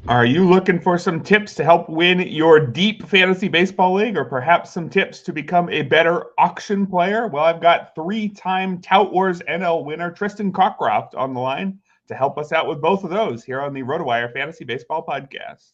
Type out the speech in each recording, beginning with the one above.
Are you looking for some tips to help win your deep fantasy baseball league, or perhaps some tips to become a better auction player? Well, I've got three-time Tout Wars NL winner Tristan Cockcroft on the line to help us out with both of those here on the RotoWire Fantasy Baseball Podcast.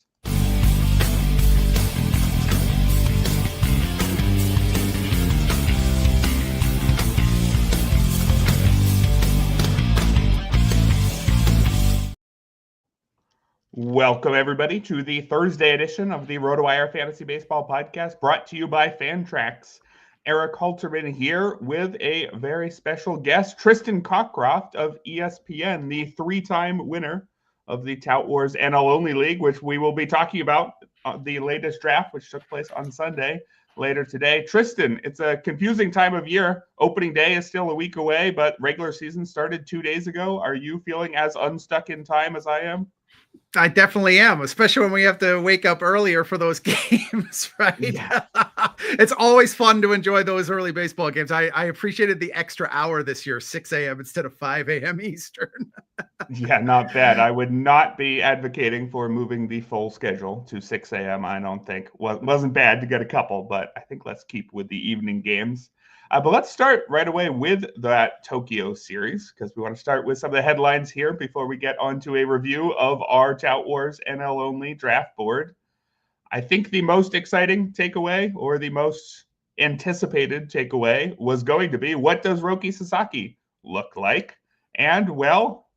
Welcome, everybody, to the Thursday edition of the RotoWire Fantasy Baseball Podcast, brought to you by Fantrax. Erik Halterman here with a very special guest, Tristan Cockcroft of ESPN, the three-time winner of the Tout Wars NL-only league, which we will be talking about the latest draft, which took place on Sunday later today. Tristan, it's a confusing time of year. Opening day is still a week away, but regular season started 2 days ago. Are you feeling as unstuck in time as I am? I definitely am, especially when we have to wake up earlier for those games, right? Yeah. It's always fun to enjoy those early baseball games. I appreciated the extra hour this year, 6 a.m. instead of 5 a.m. Eastern. Yeah, not bad. I would not be advocating for moving the full schedule to 6 a.m. I don't think. Well, it wasn't bad to get a couple, but I think let's keep with the evening games. But let's start right away with that Tokyo series, because we want to start with some of the headlines here before we get onto a review of our Tout Wars NL-only draft board. I think the most exciting takeaway, or the most anticipated takeaway, was going to be, what does Roki Sasaki look like? And, well,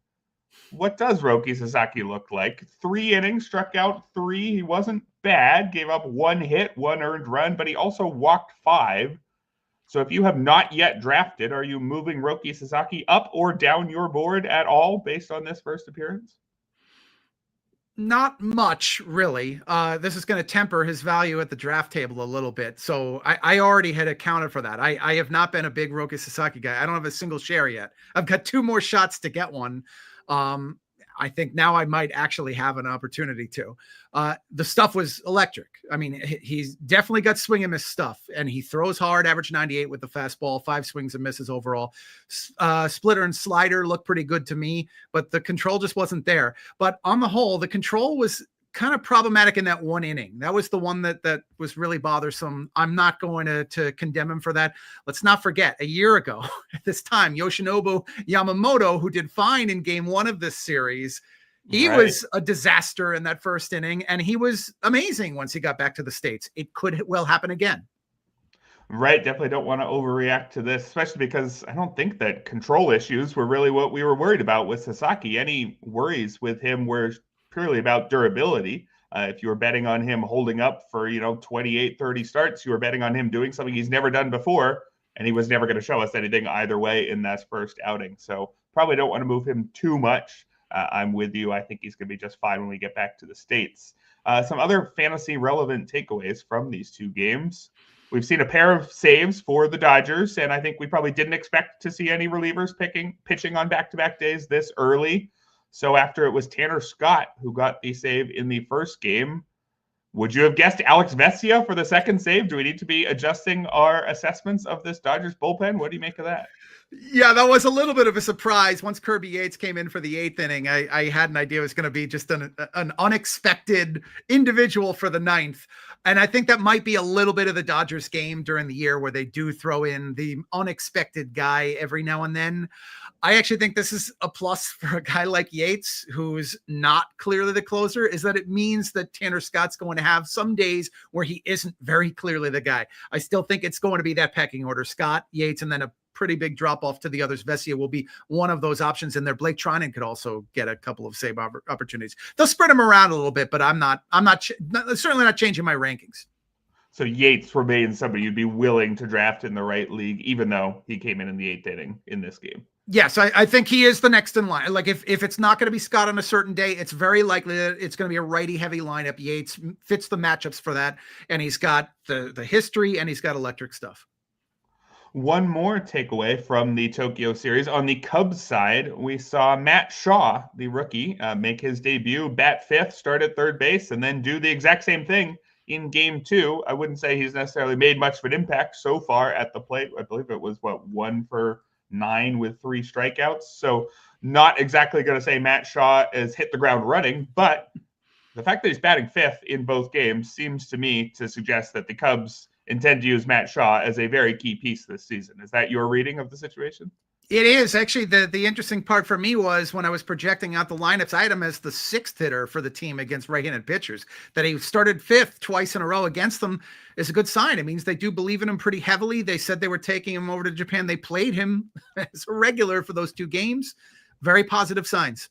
what does Roki Sasaki look like? 3 innings, struck out 3. He wasn't bad, gave up 1 hit, 1 earned run, but he also walked 5. So if you have not yet drafted, are you moving Roki Sasaki up or down your board at all based on this first appearance? Not much, really. This is going to temper his value at the draft table a little bit. So I already had accounted for that. I have not been a big Roki Sasaki guy. I don't have a single share yet. I've got 2 more shots to get one. I think now I might actually have an opportunity to. The stuff was electric. I mean, he's definitely got swing and miss stuff, and he throws hard, average 98 with the fastball, 5 swings and misses overall. Splitter and slider look pretty good to me, but the control just wasn't there. But on the whole, the control was kind of problematic in that 1 inning. That was the one that was really bothersome. I'm not going to condemn him for that. Let's not forget, a year ago at this time, Yoshinobu Yamamoto, who did fine in game 1 of this series, he was a disaster in that first inning, and he was amazing once he got back to the States. It could well happen again. Right. Definitely don't want to overreact to this, especially because I don't think that control issues were really what we were worried about with Sasaki. Any worries with him were purely about durability. If you were betting on him holding up for, 28, 30 starts, you were betting on him doing something he's never done before, and he was never going to show us anything either way in that first outing. So probably don't want to move him too much. I'm with you. I think he's going to be just fine when we get back to the States. Some other fantasy relevant takeaways from these 2 games. We've seen a pair of saves for the Dodgers, and I think we probably didn't expect to see any relievers pitching on back-to-back days this early. So after it was Tanner Scott who got the save in the first game, would you have guessed Alex Vesia for the second save? Do we need to be adjusting our assessments of this Dodgers bullpen? What do you make of that? Yeah, that was a little bit of a surprise. Once Kirby Yates came in for the 8th inning, I had an idea it was going to be just an unexpected individual for the 9th. And I think that might be a little bit of the Dodgers game during the year where they do throw in the unexpected guy every now and then. I actually think this is a plus for a guy like Yates, who's not clearly the closer, is that it means that Tanner Scott's going to have some days where he isn't very clearly the guy. I still think it's going to be that pecking order, Scott, Yates, and then a pretty big drop off to the others. Vesia will be one of those options in there. Blake Treinen could also get a couple of save opportunities. They'll spread them around a little bit, but I'm certainly not changing my rankings. So Yates remains somebody you'd be willing to draft in the right league, even though he came in the 8th inning in this game. Yes, I think he is the next in line. Like if it's not going to be Scott on a certain day, it's very likely that it's going to be a righty heavy lineup. Yates fits the matchups for that. And he's got the history and he's got electric stuff. One more takeaway from the Tokyo series. On the Cubs side, we saw Matt Shaw, the rookie, make his debut, bat 5th, start at third base, and then do the exact same thing in game 2. I wouldn't say he's necessarily made much of an impact so far at the plate. I believe it was, 1 for 9 with 3 strikeouts. So not exactly going to say Matt Shaw has hit the ground running, but The fact that he's batting fifth in both games seems to me to suggest that the Cubs intend to use Matt Shaw as a very key piece this season. Is that your reading of the situation? It is actually the interesting part for me was when I was projecting out the lineups, I had him as the sixth hitter for the team against right-handed pitchers. That he started fifth twice in a row against them is a good sign. It means they do believe in him pretty heavily. They said they were taking him over to Japan. They played him as a regular for those 2 games. Very positive signs.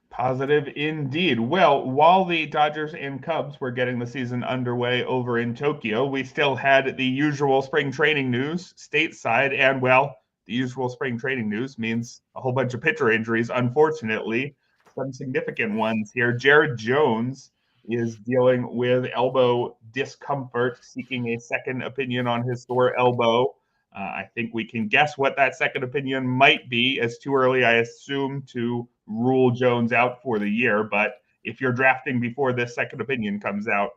Positive indeed. Well, while the Dodgers and Cubs were getting the season underway over in Tokyo, we still had the usual spring training news stateside, and well, the usual spring training news means a whole bunch of pitcher injuries, unfortunately, some significant ones here. Jared Jones is dealing with elbow discomfort, seeking a second opinion on his sore elbow. I think we can guess what that second opinion might be. It's too early, I assume, to rule Jones out for the year. But if you're drafting before this second opinion comes out,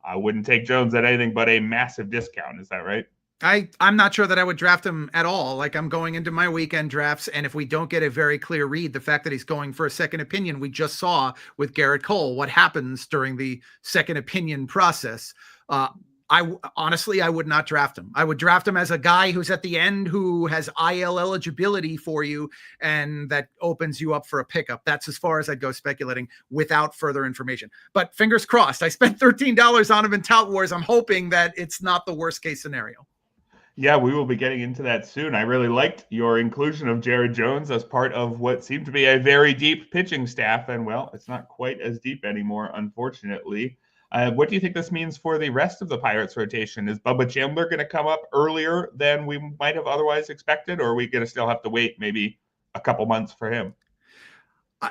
I wouldn't take Jones at anything but a massive discount. Is that right? I'm not sure that I would draft him at all. Like, I'm going into my weekend drafts, and if we don't get a very clear read, the fact that he's going for a second opinion, we just saw with Garrett Cole what happens during the second opinion process. I would not draft him. I would draft him as a guy who's at the end, who has IL eligibility for you, and that opens you up for a pickup. That's as far as I'd go speculating without further information. But fingers crossed. I spent $13 on him in Tout Wars. I'm hoping that it's not the worst case scenario. Yeah, we will be getting into that soon. I really liked your inclusion of Jared Jones as part of what seemed to be a very deep pitching staff. And, well, it's not quite as deep anymore, unfortunately. What do you think this means for the rest of the Pirates rotation? Is Bubba Chandler going to come up earlier than we might have otherwise expected, or are we going to still have to wait maybe a couple months for him?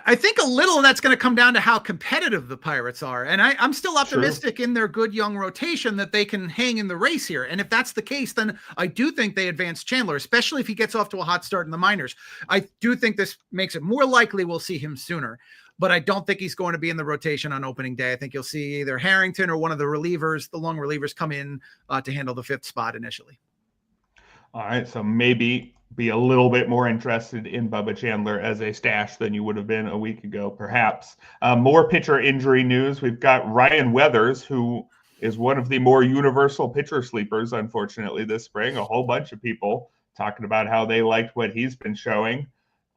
I think a little of that's going to come down to how competitive the Pirates are. And I'm still optimistic in their good young rotation that they can hang in the race here. And if that's the case, then I do think they advance Chandler, especially if he gets off to a hot start in the minors. I do think this makes it more likely we'll see him sooner. But I don't think he's going to be in the rotation on opening day. I think you'll see either Harrington or one of the relievers, the long relievers, come in to handle the fifth spot initially. All right, so maybe be a little bit more interested in Bubba Chandler as a stash than you would have been a week ago, perhaps. More pitcher injury news. We've got Ryan Weathers, who is one of the more universal pitcher sleepers, unfortunately, this spring. A whole bunch of people talking about how they liked what he's been showing.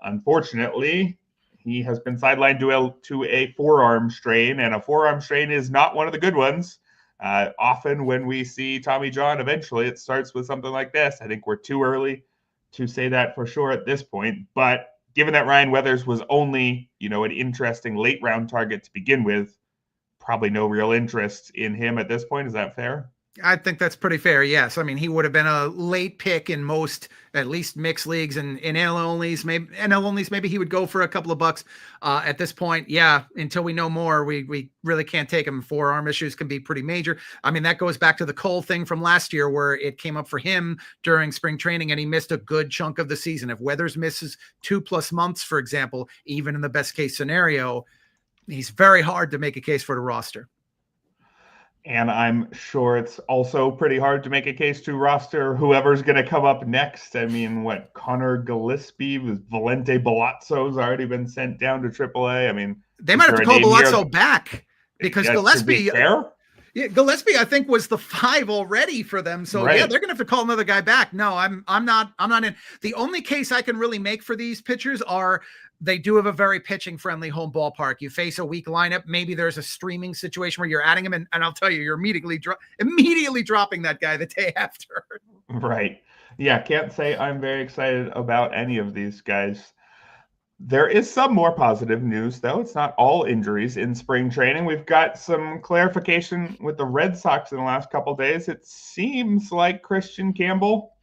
Unfortunately, he has been sidelined to a forearm strain, and a forearm strain is not one of the good ones. Often when we see Tommy John, eventually it starts with something like this. I think we're too early to say that for sure at this point. But given that Ryan Weathers was only, an interesting late round target to begin with, probably no real interest in him at this point. Is that fair? I think that's pretty fair. Yes. I mean, he would have been a late pick in most, at least mixed leagues and in NL-onlys. Maybe he would go for a couple of bucks at this point. Yeah. Until we know more, we really can't take him. Forearm issues can be pretty major. I mean, that goes back to the Cole thing from last year where it came up for him during spring training and he missed a good chunk of the season. If Weathers misses 2+ months, for example, even in the best case scenario, he's very hard to make a case for the roster. And I'm sure it's also pretty hard to make a case to roster whoever's going to come up next. I mean, Connor Gillespie with Valente Balazzo's already been sent down to AAA. I mean, they might have to call Balazzo back because Gillespie. Gillespie, I think, was the 5 already for them. So yeah, they're going to have to call another guy back. No, I'm not in. The only case I can really make for these pitchers are they do have a very pitching friendly home ballpark. You face a weak lineup. Maybe there's a streaming situation where you're adding him. And I'll tell you, you're immediately dropping that guy the day after. Right. Yeah. Can't say I'm very excited about any of these guys. There is some more positive news, though. It's not all injuries in spring training. We've got some clarification with the Red Sox in the last couple of days. It seems like Christian Campbell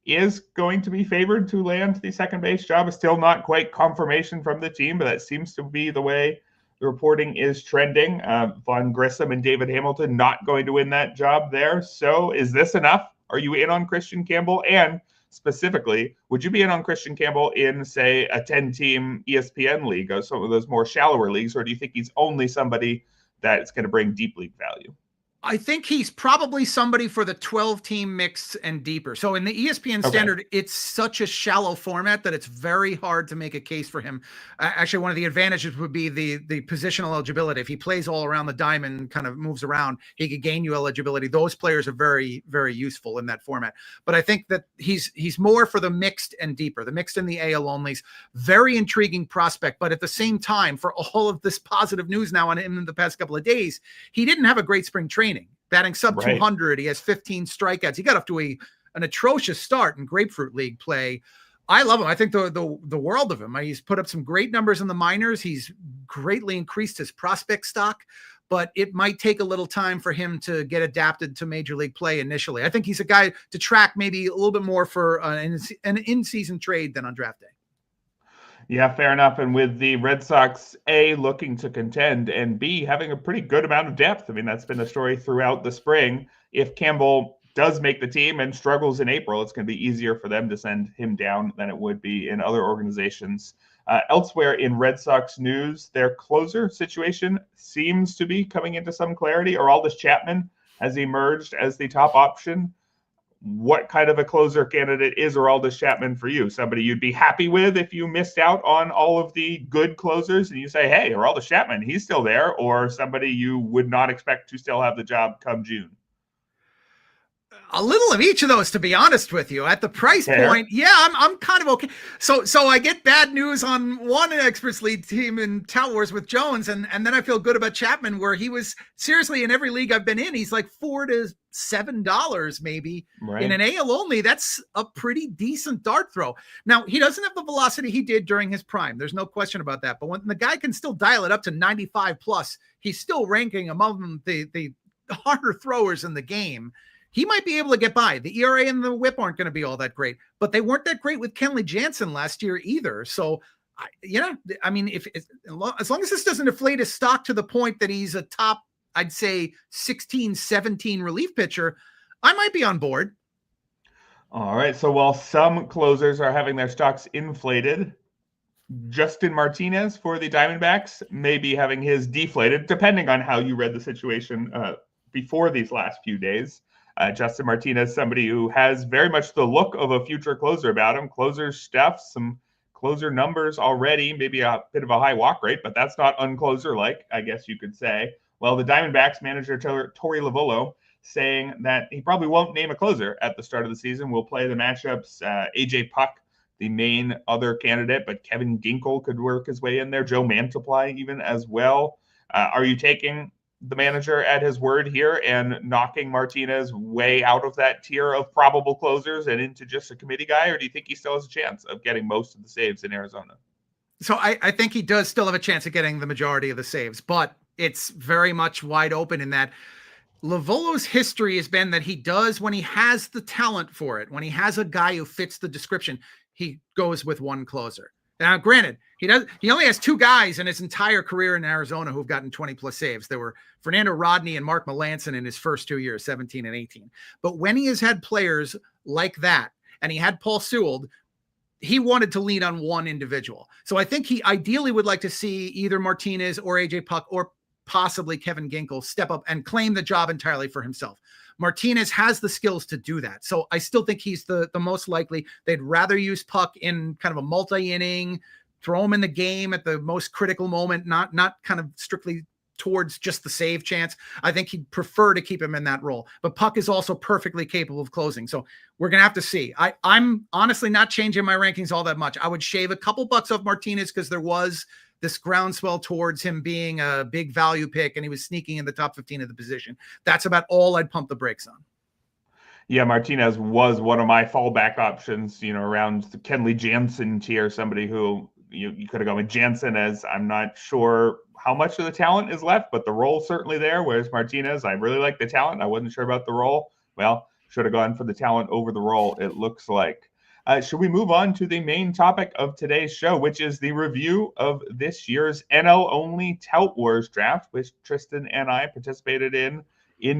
is going to be favored to land the second base job. It's still not quite confirmation from the team, but that seems to be the way the reporting is trending. Von Grissom and David Hamilton not going to win that job there. So is this enough? Are you in on Christian Campbell? And specifically, would you be in on Christian Campbell in, say, a 10-team ESPN league or some of those more shallower leagues, or do you think he's only somebody that's going to bring deep league value? I think he's probably somebody for the 12-team mix and deeper. So in the ESPN standard, it's such a shallow format that it's very hard to make a case for him. Actually, one of the advantages would be the positional eligibility. If he plays all around the diamond, kind of moves around, he could gain you eligibility. Those players are very, very useful in that format. But I think that he's more for the mixed and deeper, the mixed and the AL onlys. Very intriguing prospect. But at the same time, for all of this positive news now on him in the past couple of days, he didn't have a great spring training. Batting sub 200, he has 15 strikeouts. He got off to an atrocious start in Grapefruit League play. I love him. I think the world of him. He's put up some great numbers in the minors. He's greatly increased his prospect stock, but it might take a little time for him to get adapted to major league play initially. I think he's a guy to track maybe a little bit more for an in-season trade than on draft day. Yeah, fair enough. And with the Red Sox, A, looking to contend, and B, having a pretty good amount of depth. I mean, that's been the story throughout the spring. If Campbell does make the team and struggles in April, it's going to be easier for them to send him down than it would be in other organizations. Elsewhere in Red Sox news, their closer situation seems to be coming into some clarity. Aroldis Chapman has emerged as the top option. What kind of a closer candidate is Aroldis Chapman for you? Somebody you'd be happy with if you missed out on all of the good closers and you say, hey, Aroldis Chapman, he's still there, or somebody you would not expect to still have the job come June? A little of each of those, to be honest with you. At the price point, yeah, I'm kind of okay. So I get bad news on one Experts League team in Tout Wars with Jones, and then I feel good about Chapman, where he was seriously in every league I've been in. He's like $4 to $7 maybe in an AL only. That's a pretty decent dart throw. Now he doesn't have the velocity he did during his prime. There's no question about that. But when the guy can still dial it up to 95 plus, he's still ranking among the harder throwers in the game. He might be able to get by. The ERA and the whip aren't going to be all that great, but they weren't that great with Kenley Jansen last year either. So, I mean, as long as this doesn't inflate his stock to the point that he's a top, I'd say 16, 17 relief pitcher, I might be on board. All right. So while some closers are having their stocks inflated, Justin Martinez for the Diamondbacks may be having his deflated, depending on how you read the situation before these last few days. Justin Martinez, somebody who has very much the look of a future closer about him. Closer stuff, some closer numbers already, maybe a bit of a high walk rate, but that's not uncloser-like, I guess you could say. Well, the Diamondbacks manager, Torey Lovullo, saying that he probably won't name a closer at the start of the season. We'll play the matchups. AJ Puck, the main other candidate, but Kevin Ginkel could work his way in there. Joe Mantiply even as well. Are you taking the manager at his word here and knocking Martinez way out of that tier of probable closers and into just a committee guy, or do you think he still has a chance of getting most of the saves in Arizona? So I think he does still have a chance of getting the majority of the saves, but it's very much wide open in that Lovullo's history has been that he does, when he has the talent for it, when he has a guy who fits the description, he goes with one closer. Now, granted, he only has two guys in his entire career in Arizona who've gotten 20 plus saves. There were Fernando Rodney and Mark Melancon in his first 2 years, 17 and 18. But when he has had players like that, and he had Paul Sewell, he wanted to lean on one individual. So I think he ideally would like to see either Martinez or AJ Puck or possibly Kevin Ginkel step up and claim the job entirely for himself. Martinez has the skills to do that. So I still think he's the most likely. They'd rather use Puck in kind of a multi-inning, throw him in the game at the most critical moment, not kind of strictly towards just the save chance. I think he'd prefer to keep him in that role. But Puck is also perfectly capable of closing. So we're going to have to see. I'm honestly not changing my rankings all that much. I would shave a couple bucks off Martinez because there was this groundswell towards him being a big value pick and he was sneaking in the top 15 of the position. That's about all I'd pump the brakes on. Yeah, Martinez was one of my fallback options, around the Kenley Jansen tier, somebody who you could have gone with Jansen, as I'm not sure how much of the talent is left, but the role's certainly there. Whereas Martinez, I really like the talent. I wasn't sure about the role. Well, should have gone for the talent over the role, it looks like. Should we move on to the main topic of today's show, which is the review of this year's NL-only Tout Wars draft, which Tristan and I participated in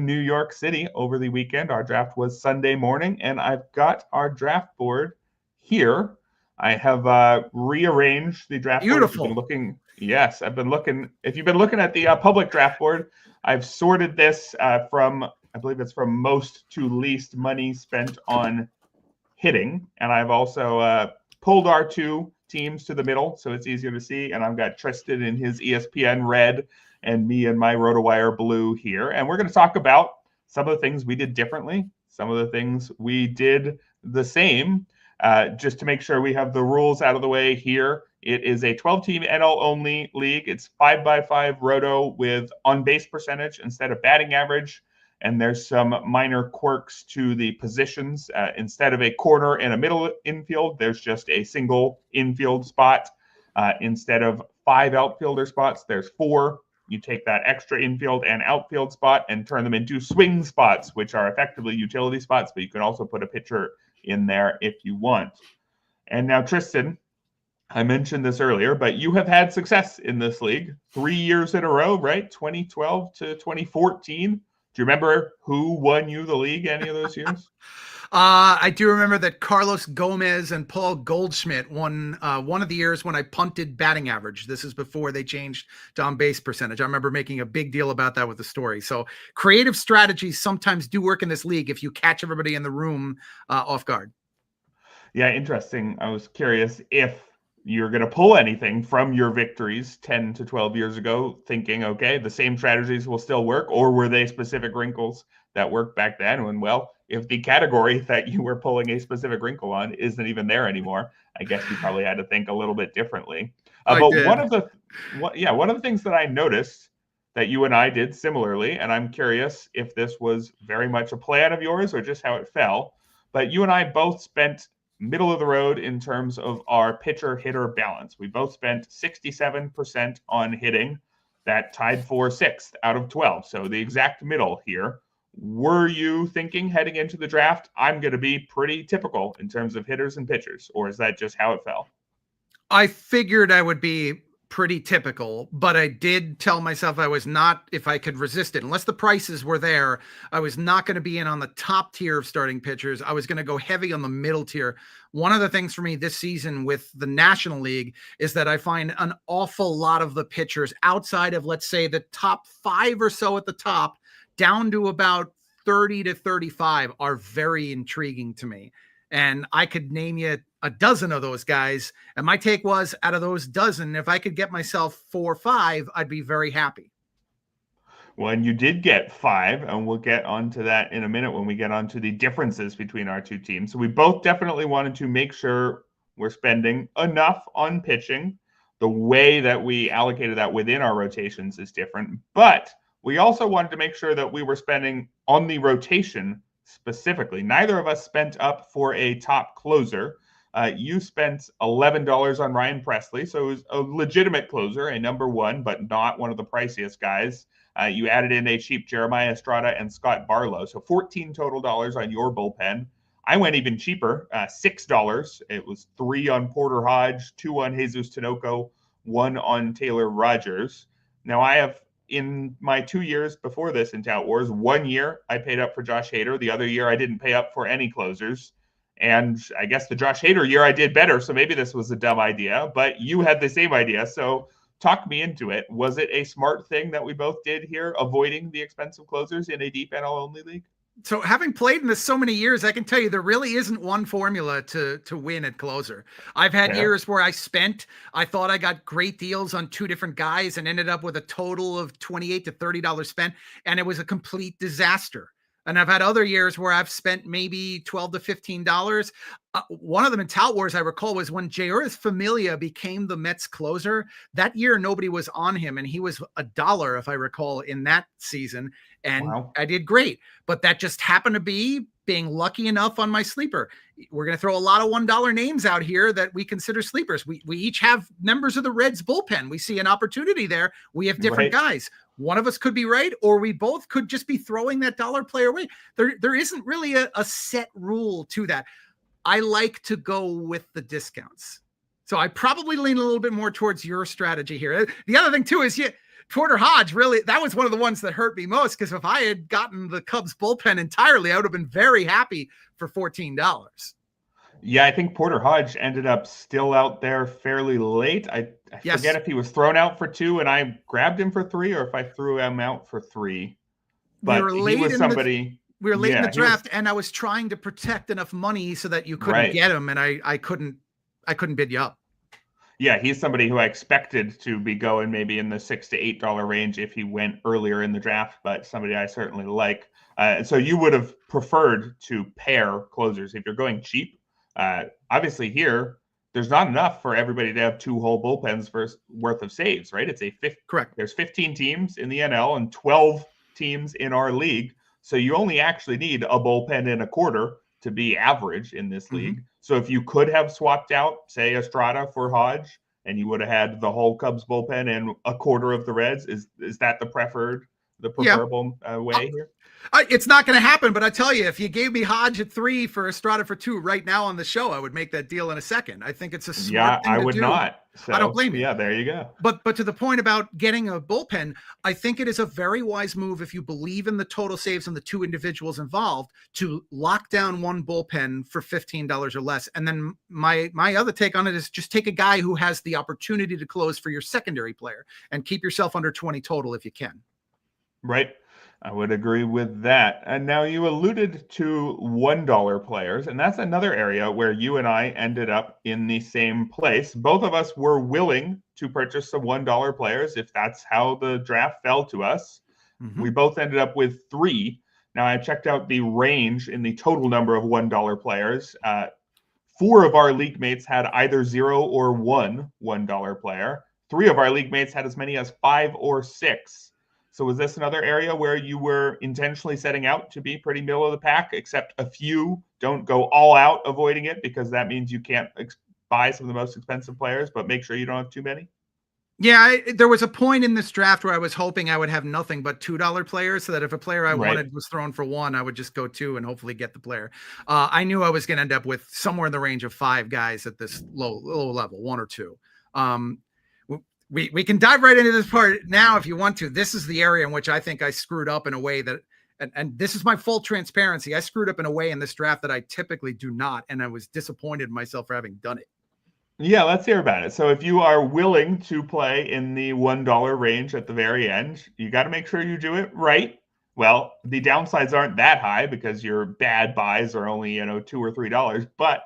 New York City over the weekend. Our draft was Sunday morning, and I've got our draft board here. I have rearranged the draft board. If you've been Beautiful. looking, yes, I've been looking. If you've been looking at the public draft board, I've sorted this from, I believe it's from most to least money spent on hitting. And I've also pulled our two teams to the middle so it's easier to see. And I've got Tristan in his ESPN red and me in my RotoWire blue here. And we're going to talk about some of the things we did differently, some of the things we did the same. Just to make sure we have the rules out of the way here, it is a 12-team NL-only league. It's 5x5 roto with on-base percentage instead of batting average. And there's some minor quirks to the positions. Instead of a corner and a middle infield, there's just a single infield spot. Instead of 5 outfielder spots, there's 4. You take that extra infield and outfield spot and turn them into swing spots, which are effectively utility spots, but you can also put a pitcher in there if you want. And now, Tristan, I mentioned this earlier, but you have had success in this league 3 years in a row, right? 2012 to 2014. Do you remember who won you the league any of those years? I do remember that Carlos Gomez and Paul Goldschmidt won one of the years when I punted batting average. This is before they changed to on-base percentage. I remember making a big deal about that with the story. So creative strategies sometimes do work in this league if you catch everybody in the room off guard. Yeah, interesting. I was curious if you're going to pull anything from your victories 10 to 12 years ago, thinking, okay, the same strategies will still work, or were they specific wrinkles that worked back then? And well, if the category that you were pulling a specific wrinkle on isn't even there anymore, I guess you probably had to think a little bit differently. But one of the things that I noticed that you and I did similarly, and I'm curious if this was very much a plan of yours or just how it fell, but you and I both spent middle of the road in terms of our pitcher-hitter balance. We both spent 67% on hitting. That tied for 6th out of 12, so the exact middle here. Were you thinking heading into the draft, I'm going to be pretty typical in terms of hitters and pitchers, or is that just how it fell? I figured I would be pretty typical, but I did tell myself I was not, if I could resist it, unless the prices were there, I was not going to be in on the top tier of starting pitchers. I was going to go heavy on the middle tier. One of the things for me this season with the National League is that I find an awful lot of the pitchers outside of, let's say, the top 5 or so at the top down to about 30 to 35 are very intriguing to me. And I could name you a dozen of those guys. And my take was, out of those dozen, if I could get myself 4 or 5, I'd be very happy. Well, and you did get 5, and we'll get onto that in a minute when we get onto the differences between our two teams. So we both definitely wanted to make sure we're spending enough on pitching. The way that we allocated that within our rotations is different, but we also wanted to make sure that we were spending on the rotation specifically. Neither of us spent up for a top closer. You spent $11 on Ryan Presley, so it was a legitimate closer, a number 1, but not one of the priciest guys. You added in a cheap Jeremiah Estrada and Scott Barlow, so $14 total on your bullpen. I went even cheaper, $6. It was 3 on Porter Hodge, 2 on Jesus Tinoco, 1 on Taylor Rogers. Now I have, in my 2 years before this in Tout Wars, 1 year I paid up for Josh Hader. The other year I didn't pay up for any closers. And I guess the Josh Hader year I did better, so maybe this was a dumb idea, but you had the same idea, so talk me into it. Was it a smart thing that we both did here, avoiding the expensive closers in a deep NL-only league? So having played in this so many years, I can tell you there really isn't one formula to win at closer. I've had years where I thought I got great deals on 2 different guys and ended up with a total of $28 to $30 spent, and it was a complete disaster. And I've had other years where I've spent maybe $12 to $15. One of them in Tout Wars, I recall, was when Jeurys Familia became the Mets closer. That year, nobody was on him, and he was $1, if I recall, in that season. And wow, I did great. But that just happened to be being lucky enough on my sleeper. We're going to throw a lot of $1 names out here that we consider sleepers. We each have members of the Reds bullpen. We see an opportunity there. We have different guys. One of us could be right, or we both could just be throwing that dollar player away. There isn't really a set rule to that. I like to go with the discounts. So I probably lean a little bit more towards your strategy here. The other thing too is Porter Hodge, really, that was one of the ones that hurt me most, because if I had gotten the Cubs bullpen entirely, I would have been very happy for $14. Yeah, I think Porter Hodge ended up still out there fairly late. I forget Yes. if he was thrown out for 2 and I grabbed him for 3, or if I threw him out for 3. We But were he late was in the somebody, we were late in the yeah, he was draft, and I was trying to protect enough money so that you couldn't right. get him, and I couldn't bid you up. Yeah, he's somebody who I expected to be going maybe in the $6 to $8 range if he went earlier in the draft, but somebody I certainly like. So you would have preferred to pair closers if you're going cheap. Obviously, here there's not enough for everybody to have 2 whole bullpens worth of saves, right? Correct. There's 15 teams in the NL and 12 teams in our league, so you only actually need a bullpen and a quarter to be average in this league. So if you could have swapped out, say, Estrada for Hodge, and you would have had the whole Cubs bullpen and a quarter of the Reds, is that the Yeah. preferable way here? It's not going to happen, but I tell you, if you gave me Hodge at 3 for Estrada for 2 right now on the show, I would make that deal in a second. I think it's a smart thing I to would do. not. So, I don't blame you. Yeah, there you go. But to the point about getting a bullpen, I think it is a very wise move if you believe in the total saves and the 2 individuals involved to lock down one bullpen for $15 or less. And then my other take on it is just take a guy who has the opportunity to close for your secondary player and keep yourself under 20 total if you can. Right. I would agree with that. And now you alluded to $1 players, and that's another area where you and I ended up in the same place. Both of us were willing to purchase some $1 players if that's how the draft fell to us. We both ended up with 3. Now I checked out the range in the total number of $1 players. 4 of our league mates had either 0 or 1 $1 player. 3 of our league mates had as many as 5 or 6. So was this another area where you were intentionally setting out to be pretty middle of the pack, except a few don't go all out avoiding it because that means you can't buy some of the most expensive players, but make sure you don't have too many? Yeah, there was a point in this draft where I was hoping I would have nothing but $2 players so that if a player I wanted was thrown for 1, I would just go 2 and hopefully get the player. I knew I was going to end up with somewhere in the range of 5 guys at this low level, 1 or 2. We can dive right into this part now if you want to. This is the area in which I think I screwed up in a way that, and this is my full transparency. I screwed up in a way in this draft that I typically do not, and I was disappointed in myself for having done it. Yeah, let's hear about it. So if you are willing to play in the $1 range at the very end, you got to make sure you do it right. Well, the downsides aren't that high because your bad buys are only, $2 or $3, but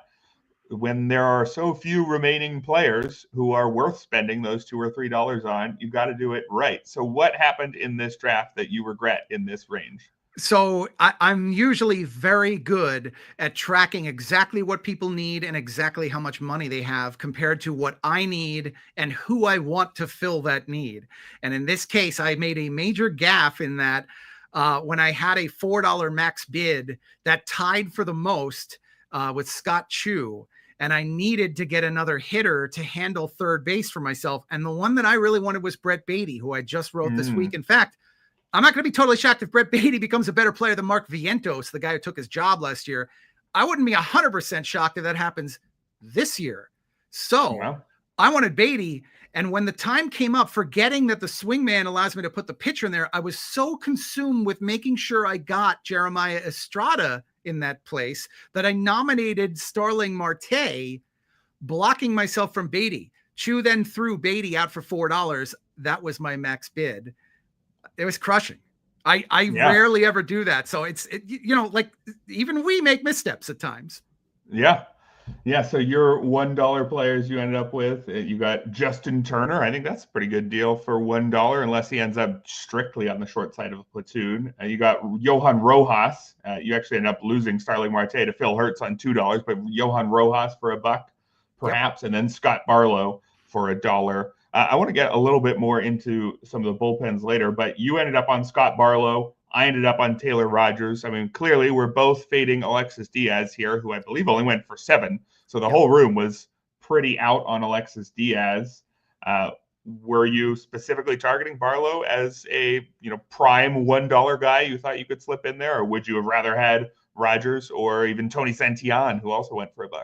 when there are so few remaining players who are worth spending those $2 or $3 on, you've got to do it right. So what happened in this draft that you regret in this range? So I'm usually very good at tracking exactly what people need and exactly how much money they have compared to what I need and who I want to fill that need. And in this case, I made a major gaffe in that when I had a $4 max bid that tied for the most with Scott Chu, and I needed to get another hitter to handle third base for myself. And the one that I really wanted was Brett Beatty, who I just wrote this week. In fact, I'm not going to be totally shocked if Brett Beatty becomes a better player than Mark Vientos, the guy who took his job last year. I wouldn't be 100% shocked if that happens this year. So I wanted Beatty. And when the time came up, forgetting that the swingman allows me to put the pitcher in there, I was so consumed with making sure I got Jeremiah Estrada in that place that I nominated Starling Marte, blocking myself from Beatty. Chu then threw Beatty out for $4. That was my max bid. It was crushing. I rarely ever do that. So like even we make missteps at times. Yeah. Yeah. So your $1 players you ended up with, you got Justin Turner. I think that's a pretty good deal for $1 unless he ends up strictly on the short side of a platoon. You got Johan Rojas. You actually ended up losing Starling Marte to Phil Hertz on $2, but Johan Rojas for $1 perhaps. And then Scott Barlow for $1. I want to get a little bit more into some of the bullpens later, but you ended up on Scott Barlow. I ended up on Taylor Rogers. I mean, clearly we're both fading Alexis Diaz here, who I believe only went for 7. So the whole room was pretty out on Alexis Diaz. Were you specifically targeting Barlow as a prime $1 guy you thought you could slip in there, or would you have rather had Rogers or even Tony Santillan, who also went for $1?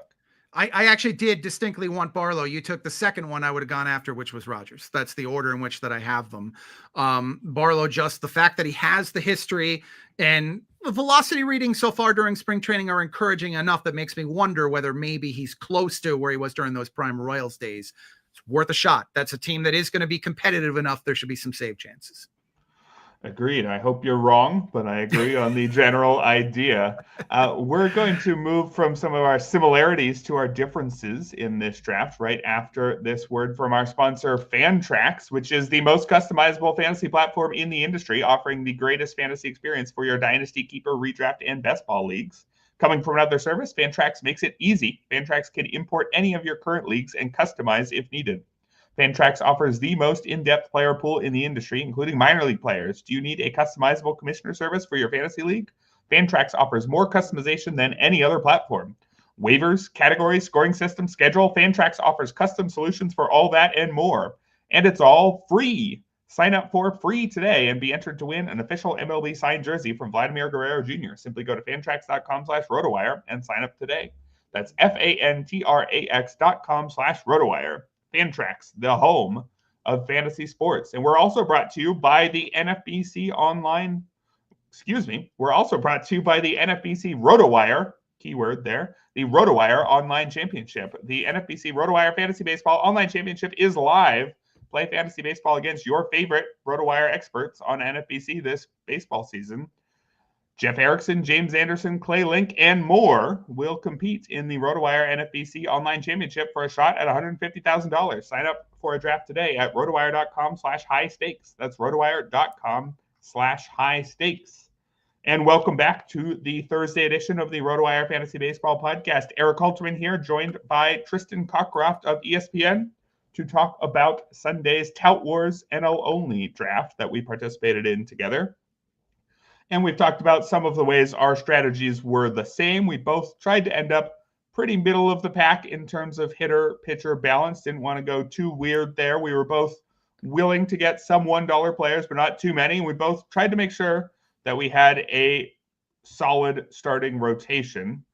I actually did distinctly want Barlow. You took the second one I would have gone after, which was Rogers. That's the order in which that I have them. Barlow, just the fact that he has the history and the velocity readings so far during spring training are encouraging enough that makes me wonder whether maybe he's close to where he was during those prime Royals days. It's worth a shot. That's a team that is going to be competitive enough. There should be some save chances. Agreed. I hope you're wrong, but I agree on the general idea. We're going to move from some of our similarities to our differences in this draft right after this word from our sponsor, Fantrax, which is the most customizable fantasy platform in the industry, offering the greatest fantasy experience for your dynasty, keeper, redraft, and best ball leagues. Coming from another service, Fantrax makes it easy. Fantrax can import any of your current leagues and customize if needed. Fantrax offers the most in-depth player pool in the industry, including minor league players. Do you need a customizable commissioner service for your fantasy league? Fantrax offers more customization than any other platform. Waivers, categories, scoring system, schedule. Fantrax offers custom solutions for all that and more. And it's all free. Sign up for free today and be entered to win an official MLB signed jersey from Vladimir Guerrero Jr. Simply go to fantrax.com/rotowire and sign up today. That's fantrax.com/rotowire. Fantrax, the home of fantasy sports. And we're also brought to you by the NFBC online. We're also brought to you by the NFBC RotoWire, keyword there, the RotoWire Online Championship. The NFBC RotoWire Fantasy Baseball Online Championship is live. Play fantasy baseball against your favorite RotoWire experts on NFBC this baseball season. Jeff Erickson, James Anderson, Clay Link, and more will compete in the RotoWire NFBC Online Championship for a shot at $150,000. Sign up for a draft today at rotowire.com/high stakes. That's rotowire.com/high stakes. And welcome back to the Thursday edition of the RotoWire Fantasy Baseball Podcast. Erik Halterman here, joined by Tristan Cockcroft of ESPN to talk about Sunday's Tout Wars NL-only draft that we participated in together. And we've talked about some of the ways our strategies were the same. We both tried to end up pretty middle of the pack in terms of hitter-pitcher balance. Didn't want to go too weird there. We were both willing to get some $1 players, but not too many. We both tried to make sure that we had a solid starting rotation.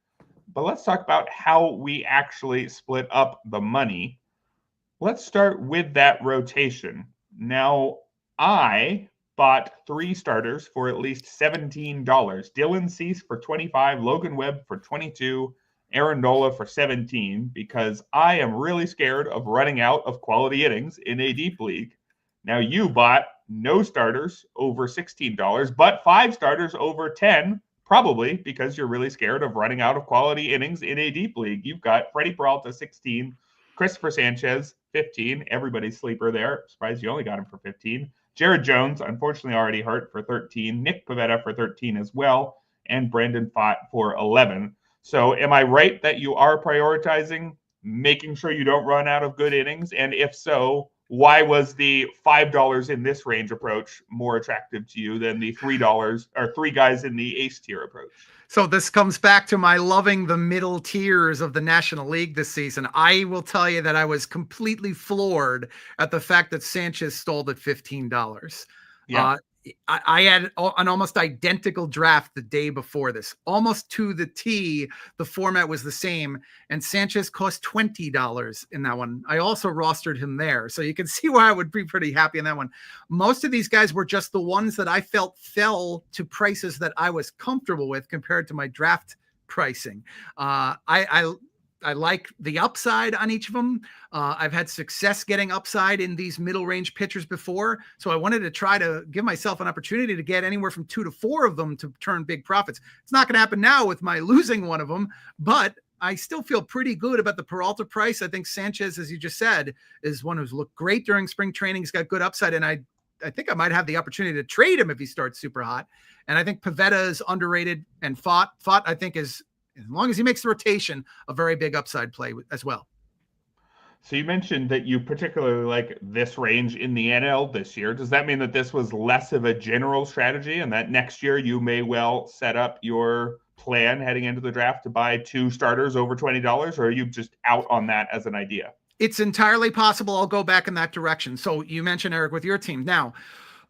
But let's talk about how we actually split up the money. Let's start with that rotation. Now, I bought 3 starters for at least $17. Dylan Cease for $25, Logan Webb for $22, Aaron Nola for $17, because I am really scared of running out of quality innings in a deep league. Now, you bought no starters over $16, but 5 starters over $10, probably because you're really scared of running out of quality innings in a deep league. You've got Freddie Peralta, 16, Christopher Sanchez, 15, everybody's sleeper there. Surprised you only got him for 15. Jared Jones, unfortunately already hurt, for 13. Nick Pivetta for 13 as well. And Brandon Pfaadt for 11. So am I right that you are prioritizing making sure you don't run out of good innings? And if so, why was the $5 in this range approach more attractive to you than the $3 or 3 guys in the ace tier approach? So this comes back to my loving the middle tiers of the National League this season. I will tell you that I was completely floored at the fact that Sanchez stalled at $15. Yeah. I had an almost identical draft the day before this, almost to the T. The format was the same, and Sanchez cost $20 in that one. I also rostered him there, so you can see why I would be pretty happy in that one. Most of these guys were just the ones that I felt fell to prices that I was comfortable with compared to my draft pricing. I like the upside on each of them. I've had success getting upside in these middle range pitchers before. So I wanted to try to give myself an opportunity to get anywhere from 2 to 4 of them to turn big profits. It's not going to happen now with my losing one of them, but I still feel pretty good about the Peralta price. I think Sanchez, as you just said, is one who's looked great during spring training. He's got good upside. And I think I might have the opportunity to trade him if he starts super hot. And I think Pivetta is underrated, and Pfaadt I think is, as long as he makes the rotation, a very big upside play as well. So you mentioned that you particularly like this range in the NL this year. Does that mean that this was less of a general strategy and that next year you may well set up your plan heading into the draft to buy 2 starters over $20, or are you just out on that as an idea? It's entirely possible I'll go back in that direction. So you mentioned, Erik, with your team. Now,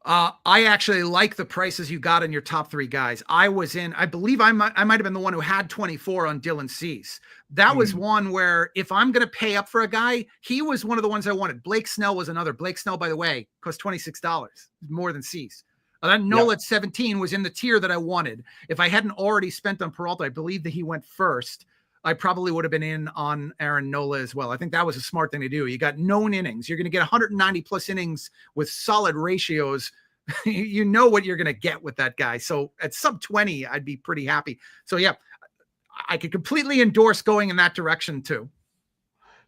I actually like the prices you got in your top three guys. I believe I might have been the one who had 24 on Dylan Cease. That was one where if I'm going to pay up for a guy, he was one of the ones I wanted. Blake Snell was another. Blake Snell, by the way, cost $26, more than Cease. Then Nola at 17 was in the tier that I wanted. If I hadn't already spent on Peralta, I believe that he went first. I probably would have been in on Aaron Nola as well. I think that was a smart thing to do. You got known innings. You're going to get 190 plus innings with solid ratios. You know what you're going to get with that guy. So at sub 20, I'd be pretty happy. So yeah, I could completely endorse going in that direction too.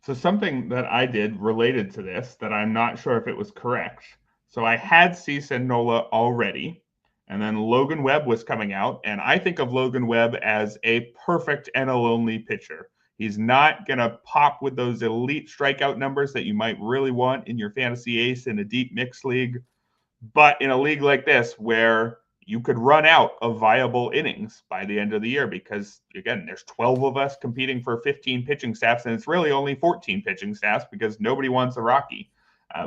So something that I did related to this that I'm not sure if it was correct. So I had Cease and Nola already. And then Logan Webb was coming out, and I think of Logan Webb as a perfect NL-only pitcher. He's not going to pop with those elite strikeout numbers that you might really want in your fantasy ace in a deep mixed league. But in a league like this, where you could run out of viable innings by the end of the year, because, again, there's 12 of us competing for 15 pitching staffs, and it's really only 14 pitching staffs because nobody wants a Rocky.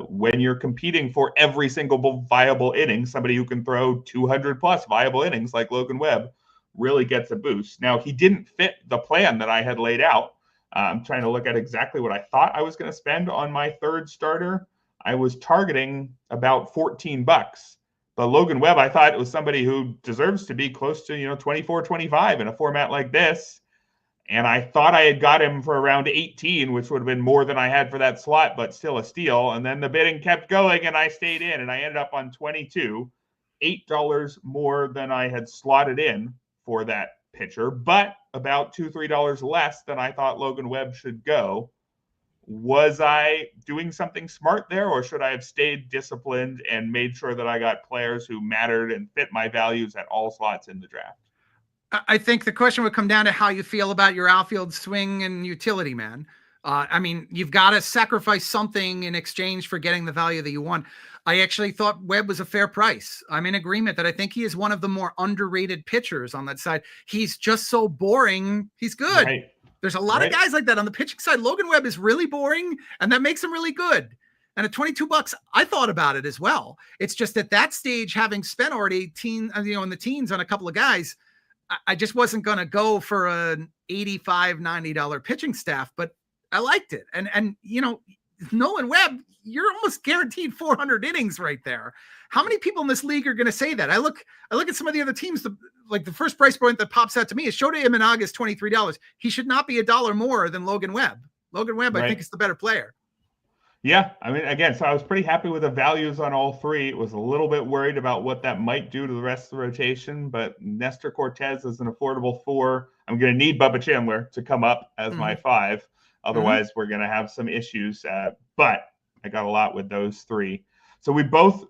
When you're competing for every single viable inning, somebody who can throw 200 plus viable innings like Logan Webb really gets a boost. Now, he didn't fit the plan that I had laid out. I'm trying to look at exactly what I thought I was going to spend on my third starter. I was targeting about $14, but Logan Webb, I thought it was somebody who deserves to be close to, 24, 25 in a format like this. And I thought I had got him for around 18, which would have been more than I had for that slot, but still a steal. And then the bidding kept going, and I stayed in, and I ended up on 22, $8 more than I had slotted in for that pitcher, but about $2, $3 less than I thought Logan Webb should go. Was I doing something smart there, or should I have stayed disciplined and made sure that I got players who mattered and fit my values at all slots in the draft? I think the question would come down to how you feel about your outfield swing and utility man. I mean, you've got to sacrifice something in exchange for getting the value that you want. I actually thought Webb was a fair price. I'm in agreement that I think he is one of the more underrated pitchers on that side. He's just so boring. He's good. Right. There's a lot of guys like that on the pitching side. Logan Webb is really boring, and that makes him really good. And at $22, I thought about it as well. It's just at that stage, having spent already in the teens on a couple of guys, I just wasn't going to go for an $85, $90 pitching staff, but I liked it. And Nolan Webb, you're almost guaranteed 400 innings right there. How many people in this league are going to say that? I look at some of the other teams, like the first price point that pops out to me is Shota Imanaga is $23. He should not be $1 more than Logan Webb. Logan Webb, I think, is the better player. Yeah, I mean, again, so I was pretty happy with the values on all three. Was a little bit worried about what that might do to the rest of the rotation, but Nestor Cortez is an affordable 4. I'm going to need Bubba Chandler to come up as my 5. Otherwise, we're going to have some issues. But I got a lot with those 3. So we both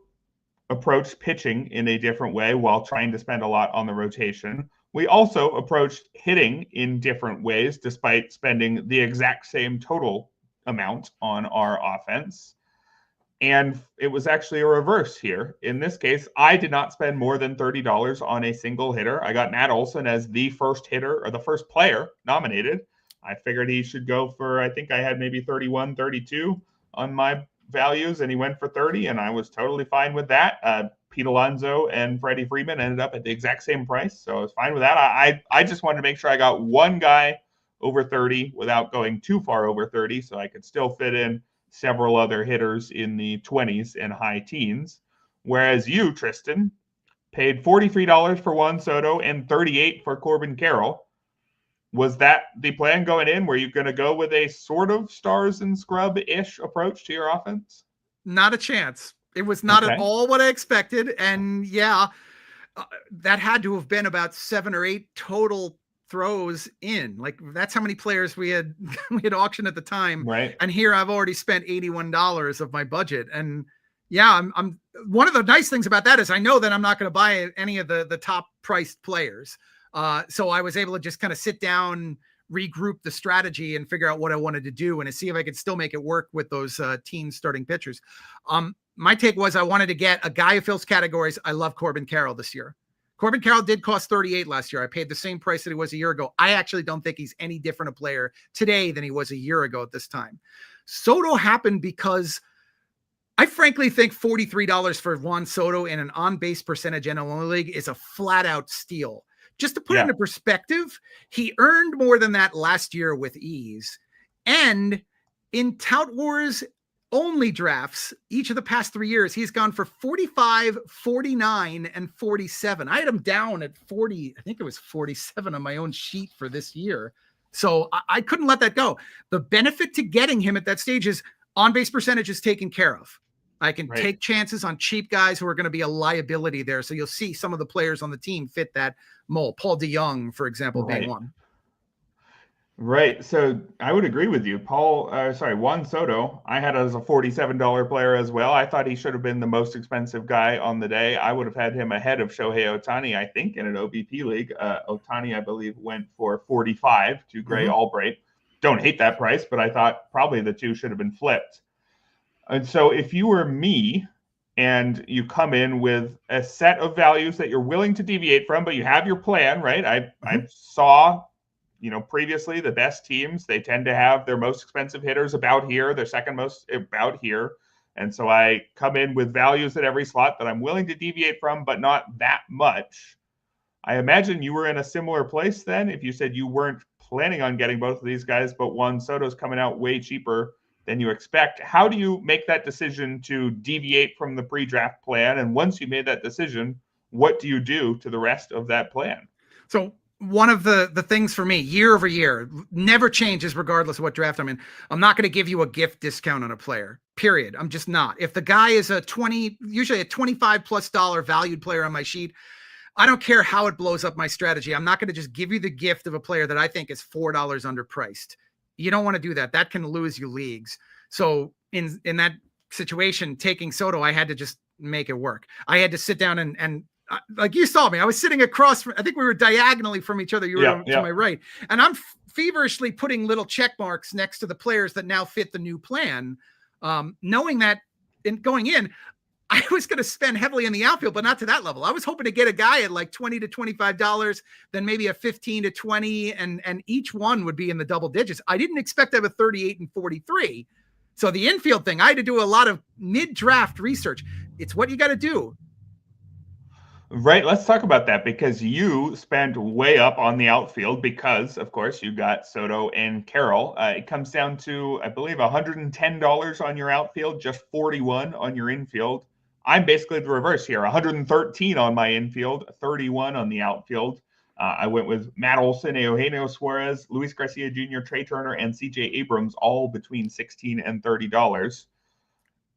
approached pitching in a different way while trying to spend a lot on the rotation. We also approached hitting in different ways, despite spending the exact same total amount on our offense. And it was actually a reverse here. In this case, I did not spend more than $30 on a single hitter. I got Matt Olson as the first hitter or the first player nominated. I figured he should go for, I think I had maybe 31, 32 on my values, and he went for 30, and I was totally fine with that. Pete Alonso and Freddie Freeman ended up at the exact same price, so I was fine with that. I just wanted to make sure I got one guy over 30 without going too far over 30, so I could still fit in several other hitters in the 20s and high teens. Whereas you, Tristan, paid $43 for Juan Soto and $38 for Corbin Carroll. Was that the plan going in? Were you going to go with a sort of stars and scrub-ish approach to your offense? Not a chance. It was not at all what I expected. And that had to have been about 7 or 8 total throws in. Like, that's how many players we had auctioned at the time. Right. And here I've already spent $81 of my budget. And I'm one of the nice things about that is I know that I'm not going to buy any of the top priced players. So I was able to just kind of sit down, regroup the strategy, and figure out what I wanted to do and to see if I could still make it work with those teen starting pitchers. My take was I wanted to get a guy who fills categories. I love Corbin Carroll this year. Corbin Carroll did cost $38 last year. I paid the same price that he was a year ago. I actually don't think he's any different a player today than he was a year ago at this time. Soto happened because I frankly think $43 for Juan Soto in an on-base percentage NL-only league is a flat-out steal. Just to put it into perspective, he earned more than that last year with ease. And in Tout Wars only drafts, each of the past 3 years, he's gone for 45, 49, and 47. I had him down at 40. I think it was 47 on my own sheet for this year. So I couldn't let that go. The benefit to getting him at that stage is on-base percentage is taken care of. I can take chances on cheap guys who are going to be a liability there. So you'll see some of the players on the team fit that mold. Paul DeYoung, for example, being one. Right. So I would agree with you. Juan Soto, I had as a $47 player as well. I thought he should have been the most expensive guy on the day. I would have had him ahead of Shohei Ohtani, I think, in an OBP league. Ohtani, I believe, went for 45 to Gray Albright. Don't hate that price, but I thought probably the two should have been flipped. And so if you were me and you come in with a set of values that you're willing to deviate from, but you have your plan, right? I saw, previously the best teams, they tend to have their most expensive hitters about here, their second most about here. And so I come in with values at every slot that I'm willing to deviate from, but not that much. I imagine you were in a similar place then if you said you weren't planning on getting both of these guys, but Juan Soto's coming out way cheaper than you expect. How do you make that decision to deviate from the pre-draft plan? And once you made that decision, what do you do to the rest of that plan? So one of the things for me year over year never changes regardless of what draft I'm in. I'm not going to give you a gift discount on a player, period. I'm just not. If the guy is usually a $25+ valued player on my sheet, I don't care how it blows up my strategy. I'm not going to just give you the gift of a player that I think is $4 underpriced. You don't want to do that. That can lose you leagues. So in that situation, taking Soto, I had to just make it work. I had to sit down and like you saw me, I was sitting across from, I think we were diagonally from each other. You were to my right. And I'm feverishly putting little check marks next to the players that now fit the new plan. Knowing that going in, I was going to spend heavily in the outfield, but not to that level. I was hoping to get a guy at like $20 to $25, then maybe a 15 to 20, and each one would be in the double digits. I didn't expect to have a 38 and 43. So the infield thing, I had to do a lot of mid-draft research. It's what you got to do. Right. Let's talk about that because you spent way up on the outfield because, of course, you got Soto and Carroll. It comes down to, I believe, $110 on your outfield, just $41 on your infield. I'm basically the reverse here, $113 on my infield, $31 on the outfield. I went with Matt Olson, Eugenio Suarez, Luis Garcia Jr., Trey Turner, and C.J. Abrams, all between $16 and $30.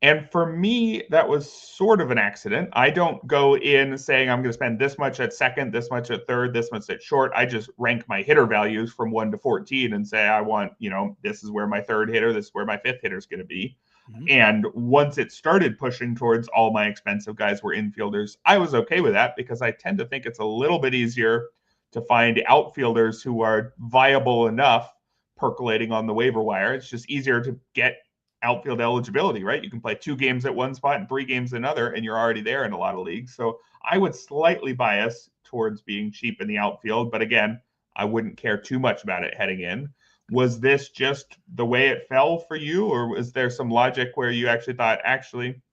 And for me, that was sort of an accident. I don't go in saying I'm going to spend this much at second, this much at third, this much at short. I just rank my hitter values from 1 to 14 and say, I want, this is where my third hitter, this is where my fifth hitter is going to be. Mm-hmm. And once it started pushing towards all my expensive guys were infielders, I was okay with that because I tend to think it's a little bit easier to find outfielders who are viable enough percolating on the waiver wire. It's just easier to get outfield eligibility, right? You can play 2 games at one spot and 3 games another, and you're already there in a lot of leagues. So I would slightly bias towards being cheap in the outfield, but again, I wouldn't care too much about it heading in. Was this just the way it fell for you, or was there some logic where you actually thought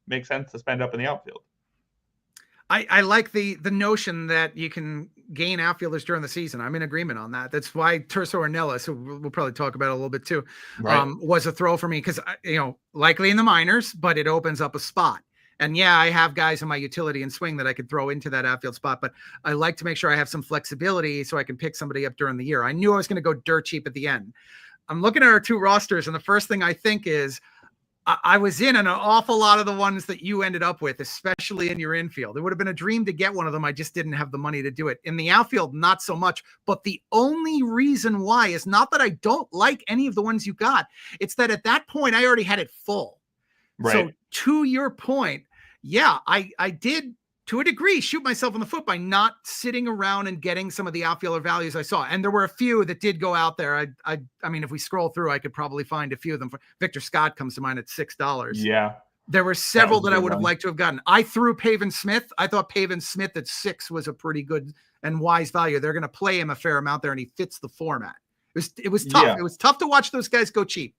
makes sense to spend up in the outfield? I like the notion that you can gain outfielders during the season. I'm in agreement on that. That's why Terso Ornelas, who we'll probably talk about a little bit too, was a throw for me because, likely in the minors, but it opens up a spot. And yeah, I have guys in my utility and swing that I could throw into that outfield spot, but I like to make sure I have some flexibility so I can pick somebody up during the year. I knew I was going to go dirt cheap at the end. I'm looking at our 2 rosters, and the first thing I think is I was in an awful lot of the ones that you ended up with, especially in your infield. It would have been a dream to get one of them. I just didn't have the money to do it. In the outfield, not so much. But the only reason why is not that I don't like any of the ones you got. It's that at that point, I already had it full. Right. So to your point, yeah, I did, to a degree, shoot myself in the foot by not sitting around and getting some of the outfielder values I saw. And there were a few that did go out there. I mean, if we scroll through, I could probably find a few of them. Victor Scott comes to mind at $6. Yeah. There were several that I would have liked to have gotten. I threw Pavin Smith. I thought Pavin Smith at 6 was a pretty good and wise value. They're going to play him a fair amount there, and he fits the format. It was tough. Yeah. It was tough to watch those guys go cheap.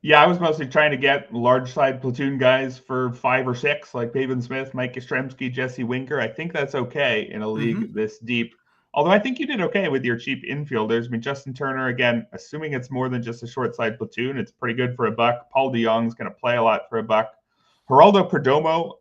Yeah, I was mostly trying to get large side platoon guys for 5 or 6, like Pavin Smith, Mike Yastrzemski, Jesse Winker. I think that's okay in a league this deep. Although I think you did okay with your cheap infielders. I mean, Justin Turner, again, assuming it's more than just a short side platoon, it's pretty good for $1. Paul DeYoung's going to play a lot for $1. Geraldo Perdomo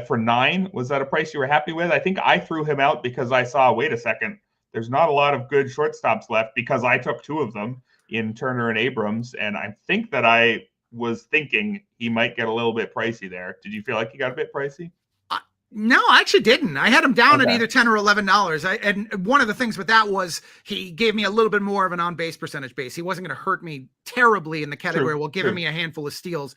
for $9. Was that a price you were happy with? I think I threw him out because I saw, wait a second, there's not a lot of good shortstops left because I took 2 of them in Turner and Abrams. And I think that I was thinking he might get a little bit pricey there. Did you feel like he got a bit pricey? No, I actually didn't. I had him down at either $10 or $11. And one of the things with that was he gave me a little bit more of an on-base percentage base. He wasn't going to hurt me terribly in the category while giving me a handful of steals.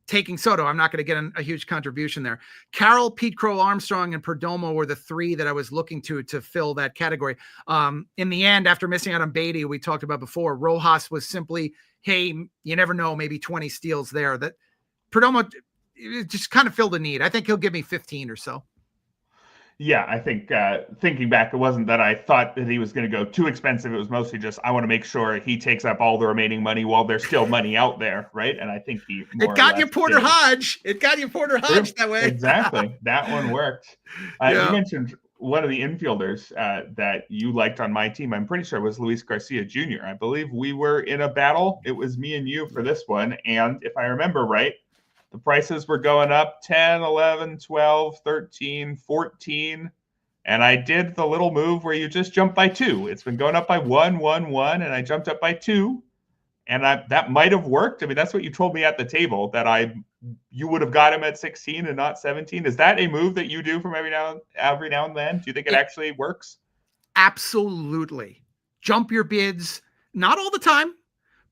Taking Soto, I'm not going to get a huge contribution there. Carroll, Pete Crow, Armstrong, and Perdomo were the 3 that I was looking to fill that category. In the end, after missing out on Beatty, we talked about before, Rojas was simply, hey, you never know, maybe 20 steals there. That Perdomo just kind of filled a need. I think he'll give me 15 or so. Yeah, I think thinking back, it wasn't that I thought that he was going to go too expensive. It was mostly just I want to make sure he takes up all the remaining money while there's still money out there, right? And I think he it got you Porter Hodge. It got you Porter Hodge that way. Exactly. That one worked. You mentioned one of the infielders that you liked on my team, I'm pretty sure was Luis Garcia Jr. I believe we were in a battle. It was me and you for this one. And if I remember right, the prices were going up 10, 11, 12, 13, 14. And I did the little move where you just jump by 2. It's been going up by 1, 1, 1, and I jumped up by 2. And that might have worked. I mean, that's what you told me at the table, that you would have got him at 16 and not 17. Is that a move that you do from every now and then? Do you think it actually works? Absolutely. Jump your bids, not all the time,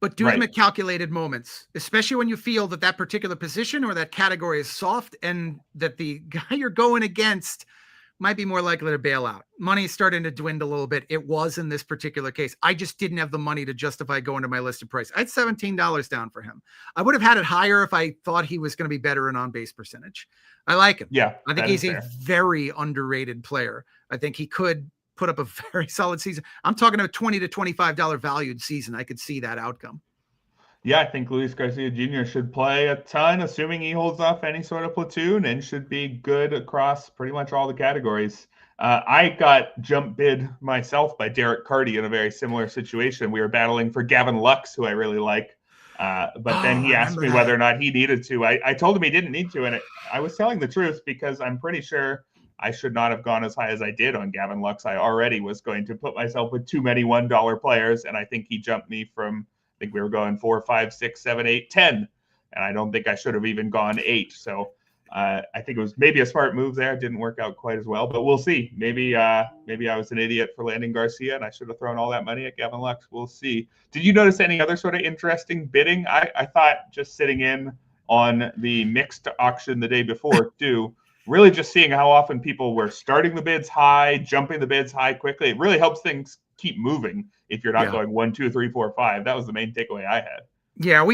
but do them at calculated moments, especially when you feel that particular position or that category is soft and that the guy you're going against might be more likely to bail out. Money is starting to dwindle a little bit. It was in this particular case. I just didn't have the money to justify going to my listed price. I had $17 down for him. I would have had it higher if I thought he was going to be better in on-base percentage. I like him. Yeah, I think he's a very underrated player. I think he could put up a very solid season. I'm talking a $20 to $25 valued season. I could see that outcome. Yeah, I think Luis Garcia Jr. should play a ton, assuming he holds off any sort of platoon, and should be good across pretty much all the categories. I got jump bid myself by Derek Carty in a very similar situation. We were battling for Gavin Lux, who I really like. But then he asked me whether or not he needed to. I told him he didn't need to, and I was telling the truth because I'm pretty sure I should not have gone as high as I did on Gavin Lux. I already was going to put myself with too many $1 players, and I think he jumped me from, I think we were going 4, 5, 6, 7, 8, 10, and I don't think I should have even gone 8. So I think it was maybe a smart move there. It didn't work out quite as well, but we'll see. Maybe I was an idiot for landing Garcia, and I should have thrown all that money at Gavin Lux. We'll see. Did you notice any other sort of interesting bidding? I thought just sitting in on the mixed auction the day before too, really just seeing how often people were starting the bids high, jumping the bids high quickly. It really helps things keep moving if you're not going 1, 2, 3, 4, 5. That was the main takeaway I had. Yeah,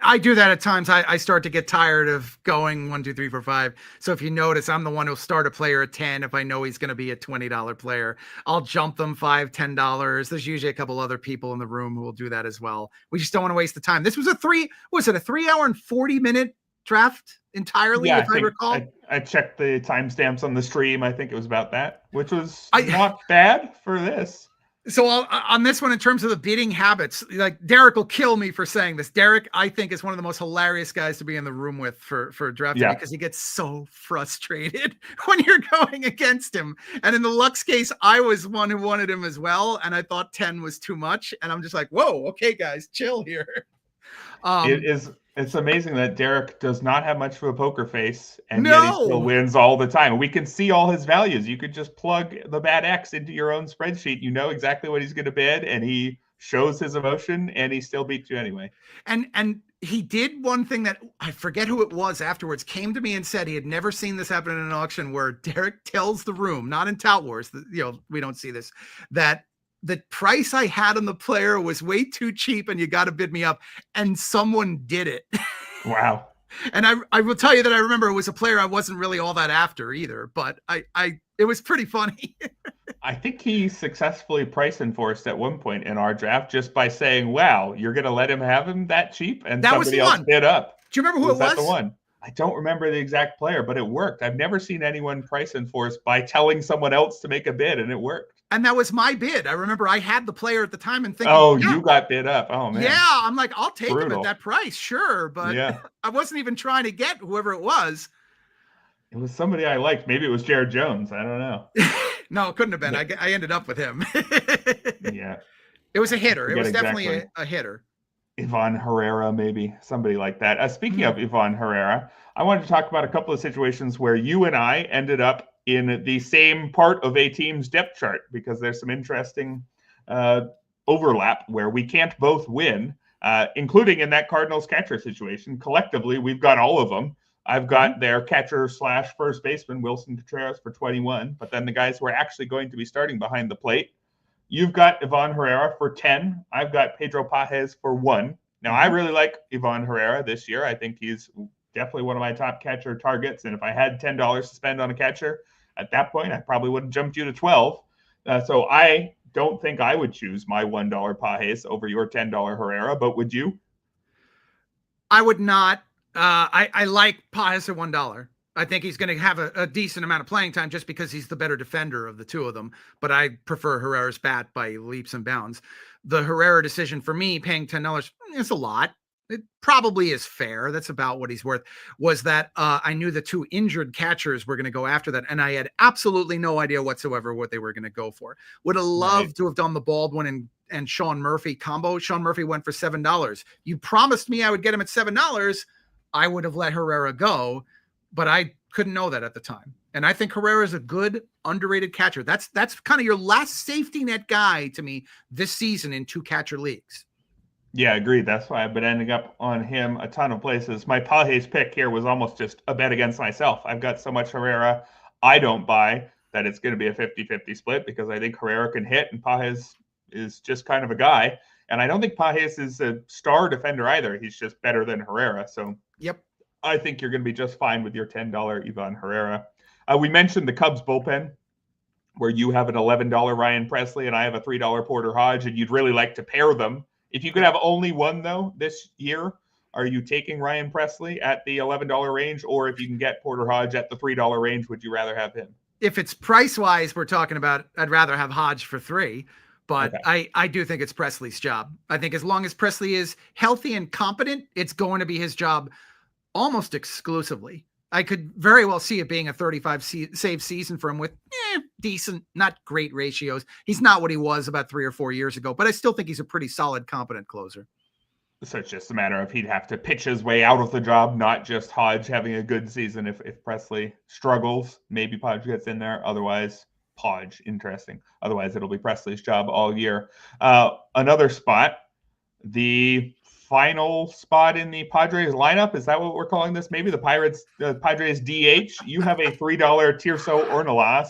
I do that at times. I start to get tired of going 1, 2, 3, 4, 5. So if you notice, I'm the one who'll start a player at 10 if I know he's going to be a $20 player. I'll jump them $5, $10. There's usually a couple other people in the room who will do that as well. We just don't want to waste the time. This was a 3 hour and 40-minute draft entirely, if I recall. I checked the timestamps on the stream. I think it was about that, which was not bad for this. So on this one, in terms of the bidding habits, like Derek will kill me for saying this. Derek, I think, is one of the most hilarious guys to be in the room with for drafting because he gets so frustrated when you're going against him. And in the Lux case, I was one who wanted him as well, and I thought 10 was too much. And I'm just like, whoa, okay, guys, chill here. It's amazing that Derek does not have much of a poker face, and yet he still wins all the time. We can see all his values. You could just plug the bad X into your own spreadsheet. You know exactly what he's going to bid, and he shows his emotion, and he still beats you anyway. And he did one thing that I forget who it was afterwards, came to me and said he had never seen this happen in an auction where Derek tells the room, not in Tout Wars, we don't see this, that the price I had on the player was way too cheap and you got to bid me up, and someone did it. Wow. And I will tell you that I remember it was a player I wasn't really all that after either, but it was pretty funny. I think he successfully price enforced at one point in our draft just by saying, wow, you're going to let him have him that cheap? And That was somebody the else one. bid up. Do you remember who it that the was? one? I don't remember the exact player, but it worked. I've never seen anyone price enforce by telling someone else to make a bid, and it worked. And that was my bid. I remember I had the player at the time and thinking, oh, you got bid up. Oh, man. Yeah, I'm like, I'll take him at that price, sure. But yeah. I wasn't even trying to get whoever it was. It was somebody I liked. Maybe it was Jared Jones. I don't know. No, it couldn't have been. I ended up with him. yeah. It was a hitter. It was definitely a hitter. Ivan Herrera, maybe somebody like that. Speaking of Ivan Herrera, I wanted to talk about a couple of situations where you and I ended up in the same part of a team's depth chart, because there's some interesting overlap where we can't both win, including in that Cardinals catcher situation. Collectively, we've got all of them. I've got their catcher / first baseman, Wilson Contreras, for 21, but then the guys who are actually going to be starting behind the plate. You've got Ivan Herrera for 10. I've got Pedro Pages for 1. Now, I really like Ivan Herrera this year. I think he's definitely one of my top catcher targets. And if I had $10 to spend on a catcher at that point, I probably would have jumped you to 12. So I don't think I would choose my $1 Pages over your $10 Herrera, but would you? I would not. I like Pages at $1. I think he's going to have a decent amount of playing time just because he's the better defender of the two of them. But I prefer Herrera's bat by leaps and bounds. The Herrera decision for me, paying $10, is a lot. It probably is fair. That's about what he's worth. Was that I knew the two injured catchers were going to go after that, and I had absolutely no idea whatsoever what they were going to go for. Would have loved to have done the Baldwin and Sean Murphy combo. Sean Murphy went for $7. You promised me I would get him at $7. I would have let Herrera go, but I couldn't know that at the time. And I think Herrera is a good, underrated catcher. That's kind of your last safety net guy to me this season in 2 catcher leagues. Yeah, agreed. That's why I've been ending up on him a ton of places. My Pages pick here was almost just a bet against myself. I've got so much Herrera I don't buy that it's going to be a 50-50 split, because I think Herrera can hit and Pages is just kind of a guy. And I don't think Pages is a star defender either. He's just better than Herrera. So yep, I think you're going to be just fine with your $10 Ivan Herrera. We mentioned the Cubs bullpen, where you have an $11 Ryan Presley and I have a $3 Porter Hodge, and you'd really like to pair them. If you could have only one, though, this year, are you taking Ryan Presley at the $11 range? Or if you can get Porter Hodge at the $3 range, would you rather have him? If it's price-wise we're talking about, I'd rather have Hodge for 3. But okay. I do think it's Presley's job. I think as long as Presley is healthy and competent, it's going to be his job almost exclusively. I could very well see it being a 35 save season for him with decent, not great ratios. He's not what he was about 3 or 4 years ago, but I still think he's a pretty solid, competent closer. So it's just a matter of he'd have to pitch his way out of the job, not just Hodge having a good season. If Presley struggles, maybe Podge gets in there. Otherwise, Podge, interesting. Otherwise, it'll be Presley's job all year. Another spot, the final spot in the Padres lineup. Is that what we're calling this? Maybe the Padres DH. You have a $3 Tirso Ornelas.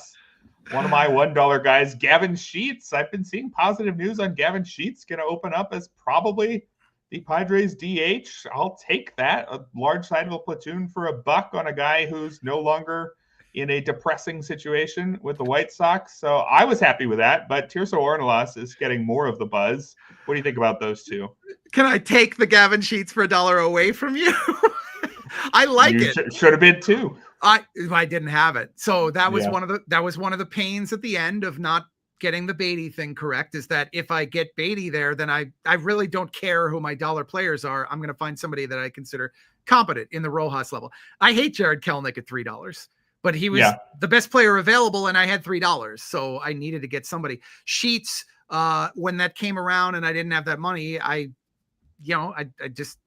One of my $1 guys, Gavin Sheets. I've been seeing positive news on Gavin Sheets going to open up as probably the Padres DH. I'll take that. A large side of a platoon for $1 on a guy who's no longer in a depressing situation with the White Sox. So I was happy with that, but Tirso Ornelas is getting more of the buzz. What do you think about those two? Can I take the Gavin Sheets for $1 away from you? I like it. Should have been too. I didn't have it. So that was one of the pains at the end of not getting the Beatty thing correct, is that if I get Beatty there, then I really don't care who my dollar players are. I'm going to find somebody that I consider competent in the Rojas level. I hate Jared Kelenic at $3. But he was the best player available, and I had $3, so I needed to get somebody. Sheets, when that came around and I didn't have that money, I just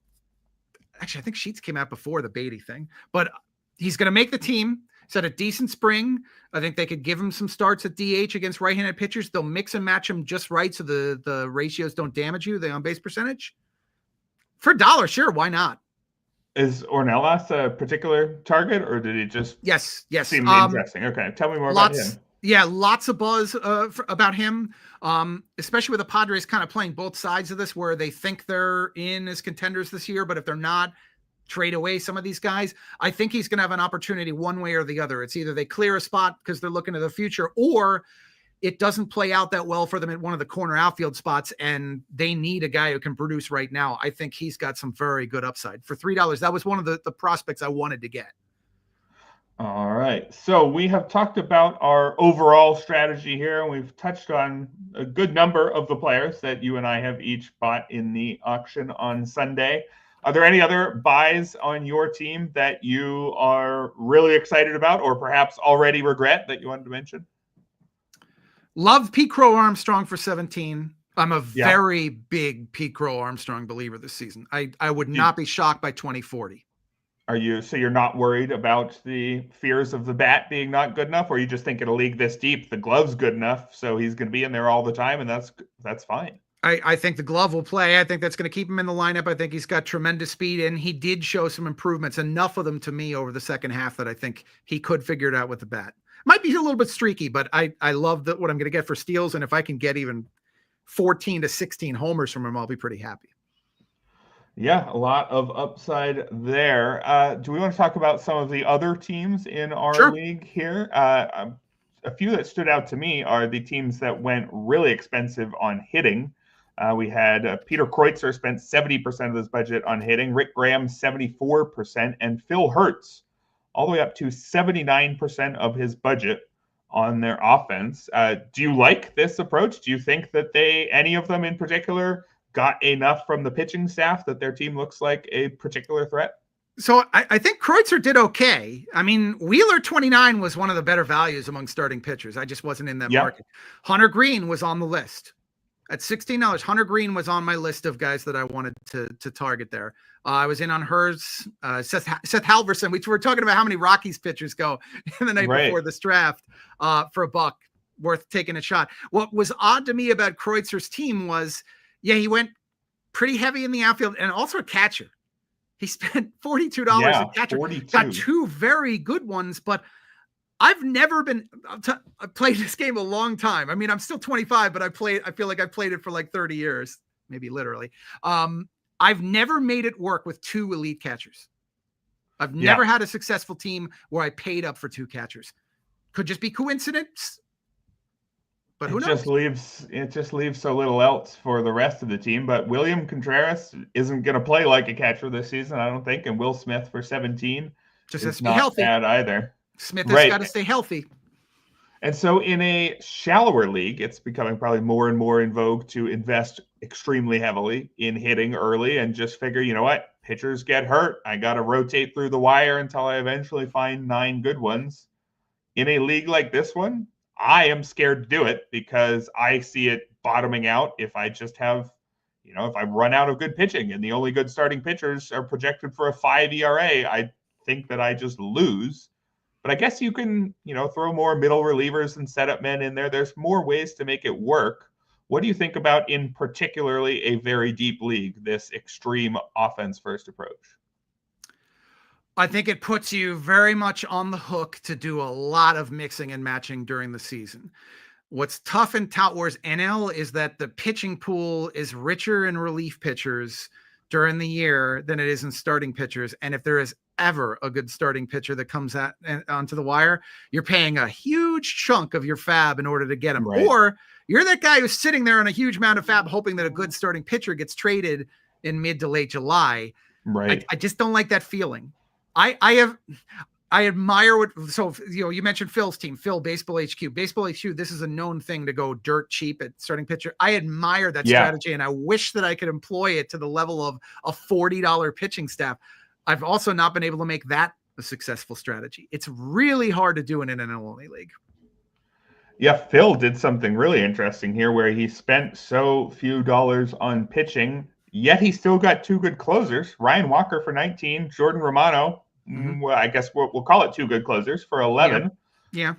actually I think Sheets came out before the Beatty thing. But he's going to make the team. He's had a decent spring. I think they could give him some starts at DH against right-handed pitchers. They'll mix and match him just right so the ratios don't damage you, the on-base percentage. For $1, sure, why not? Is Ornelas a particular target, or did he just seem interesting? Okay, tell me more about him. Yeah, lots of buzz about him, especially with the Padres kind of playing both sides of this, where they think they're in as contenders this year, but if they're not, trade away some of these guys. I think he's going to have an opportunity one way or the other. It's either they clear a spot because they're looking to the future, or it doesn't play out that well for them at one of the corner outfield spots, and they need a guy who can produce right now. I think he's got some very good upside. For $3, that was one of the prospects I wanted to get. All right. So we have talked about our overall strategy here, and we've touched on a good number of the players that you and I have each bought in the auction on Sunday. Are there any other buys on your team that you are really excited about, or perhaps already regret, that you wanted to mention? Love Pete Crow Armstrong for 17. I'm a very big Pete Crow Armstrong believer this season. I would not be shocked by 2040. So you're not worried about the fears of the bat being not good enough, or you just think in a league this deep, the glove's good enough, so he's going to be in there all the time, and that's fine. I think the glove will play. I think that's going to keep him in the lineup. I think he's got tremendous speed, and he did show some improvements, enough of them to me over the second half that I think he could figure it out with the bat. Might be a little bit streaky, but I love what I'm going to get for steals, and if I can get even 14 to 16 homers from him, I'll be pretty happy. Yeah, a lot of upside there. Do we want to talk about some of the other teams in our league here? A few that stood out to me are the teams that went really expensive on hitting. We had Peter Kreutzer spent 70% of his budget on hitting, Rick Graham 74%, and Phil Hertz all the way up to 79% of his budget on their offense. Do you like this approach? Do you think that any of them in particular, got enough from the pitching staff that their team looks like a particular threat? So I think Kreutzer did okay. I mean, Wheeler 29 was one of the better values among starting pitchers. I just wasn't in that market. Hunter Green was on the list at $16. Hunter Green was on my list of guys that I wanted to target there. I was in on hers. Seth Halverson. We were talking about how many Rockies pitchers go in the night before this draft for $1 worth taking a shot. What was odd to me about Kreutzer's team was, he went pretty heavy in the outfield and also a catcher. He spent $42 a catcher. 42. Got two very good ones, but I've never been. I played this game a long time. I mean, I'm still 25, but I feel like I played it for like 30 years, maybe literally. I've never made it work with two elite catchers. I've never had a successful team where I paid up for two catchers. Could just be coincidence. But who knows? It just leaves so little else for the rest of the team. But William Contreras isn't going to play like a catcher this season, I don't think. And Will Smith for 17 just has to be healthy. Bad either. Smith has got to stay healthy. And so in a shallower league, it's becoming probably more and more in vogue to invest extremely heavily in hitting early and just figure, you know what, pitchers get hurt. I got to rotate through the wire until I eventually find 9 good ones. In a league like this one, I am scared to do it because I see it bottoming out if I just have, if I run out of good pitching and the only good starting pitchers are projected for a 5 ERA, I think that I just lose. But I guess you can, throw more middle relievers and setup men in there. There's more ways to make it work. What do you think about, in particularly a very deep league, this extreme offense first approach? I think it puts you very much on the hook to do a lot of mixing and matching during the season. What's tough in Tout Wars NL is that the pitching pool is richer in relief pitchers during the year than it is in starting pitchers. And if there is ever a good starting pitcher that comes onto the wire, you're paying a huge chunk of your fab in order to get him. Right. Or you're that guy who's sitting there on a huge amount of fab hoping that a good starting pitcher gets traded in mid to late July. Right. I just don't like that feeling. I admire you mentioned Phil's team, Phil Baseball HQ. Baseball HQ, this is a known thing to go dirt cheap at starting pitcher. I admire that strategy, and I wish that I could employ it to the level of a $40 pitching staff. I've also not been able to make that a successful strategy. It's really hard to do in an NL-only league. Yeah, Phil did something really interesting here where he spent so few dollars on pitching, yet he still got 2 good closers. Ryan Walker for 19, Jordan Romano. Well, I guess we'll call it 2 good closers for 11. Yeah.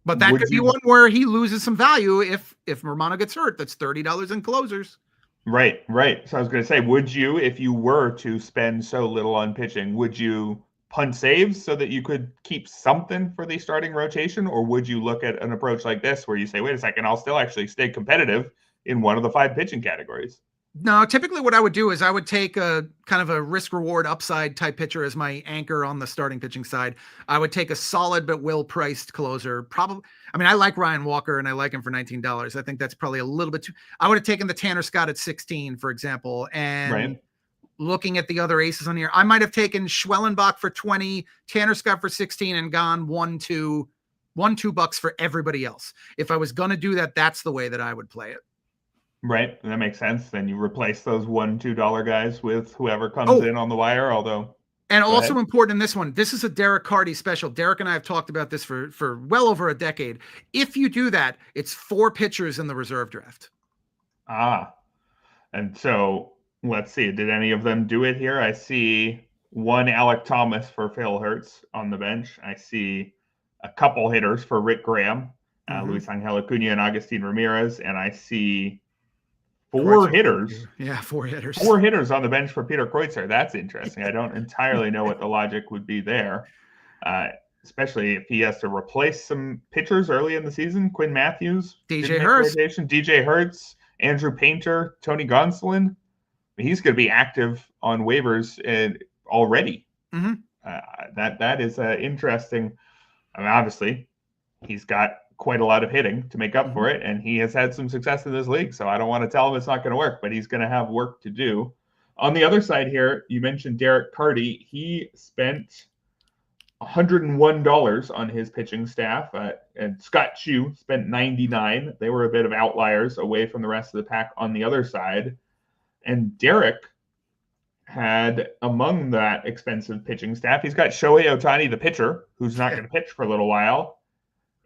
But that could be one where he loses some value if Romano gets hurt. That's $30 in closers. Right. So I was going to say, would you, if you were to spend so little on pitching, would you punt saves so that you could keep something for the starting rotation? Or would you look at an approach like this where you say, wait a second, I'll still actually stay competitive in one of the 5 pitching categories? No, typically what I would do is I would take a kind of a risk reward upside type pitcher as my anchor on the starting pitching side. I would take a solid but well priced closer. Probably, I mean, I like Ryan Walker and I like him for $19. I think that's probably a little bit too. I would have taken the Tanner Scott at 16, for example, and Right. looking at the other aces on here, I might have taken Schwellenbach for 20, Tanner Scott for 16, and gone $2 for everybody else. If I was going to do that, that's the way that I would play it. Right. That makes sense. Then you replace those $1, $2 guys with whoever comes Oh, in on the wire. Although, and go also ahead. important in this one, this is a Derek Carty special. Derek and I have talked about this for well over a decade. If you do that, it's 4 pitchers in the reserve draft. And so let's see. Did any of them do it here? I see one Alec Thomas for Phil Hertz on the bench. I see a couple hitters for Rick Graham, Luis Angel Acuna, and Agustin Ramirez, and I see 4 hitters. Yeah, 4 hitters. 4 hitters on the bench for Peter Kreutzer. That's interesting. I don't entirely know what the logic would be there, especially if he has to replace some pitchers early in the season. Quinn Matthews, DJ Hertz, DJ Hertz, Andrew Painter, Tony Gonsolin. He's going to be active on waivers already. That is interesting. I mean, obviously, he's got quite a lot of hitting to make up for it, and he has had some success in this league. So I don't want to tell him it's not going to work, but he's going to have work to do. On the other side here, you mentioned Derek Carty. He spent $101 on his pitching staff, and Scott Chu spent $99. They were a bit of outliers away from the rest of the pack on the other side. And Derek had among that expensive pitching staff, he's got Shohei Ohtani, the pitcher, who's not going to pitch for a little while.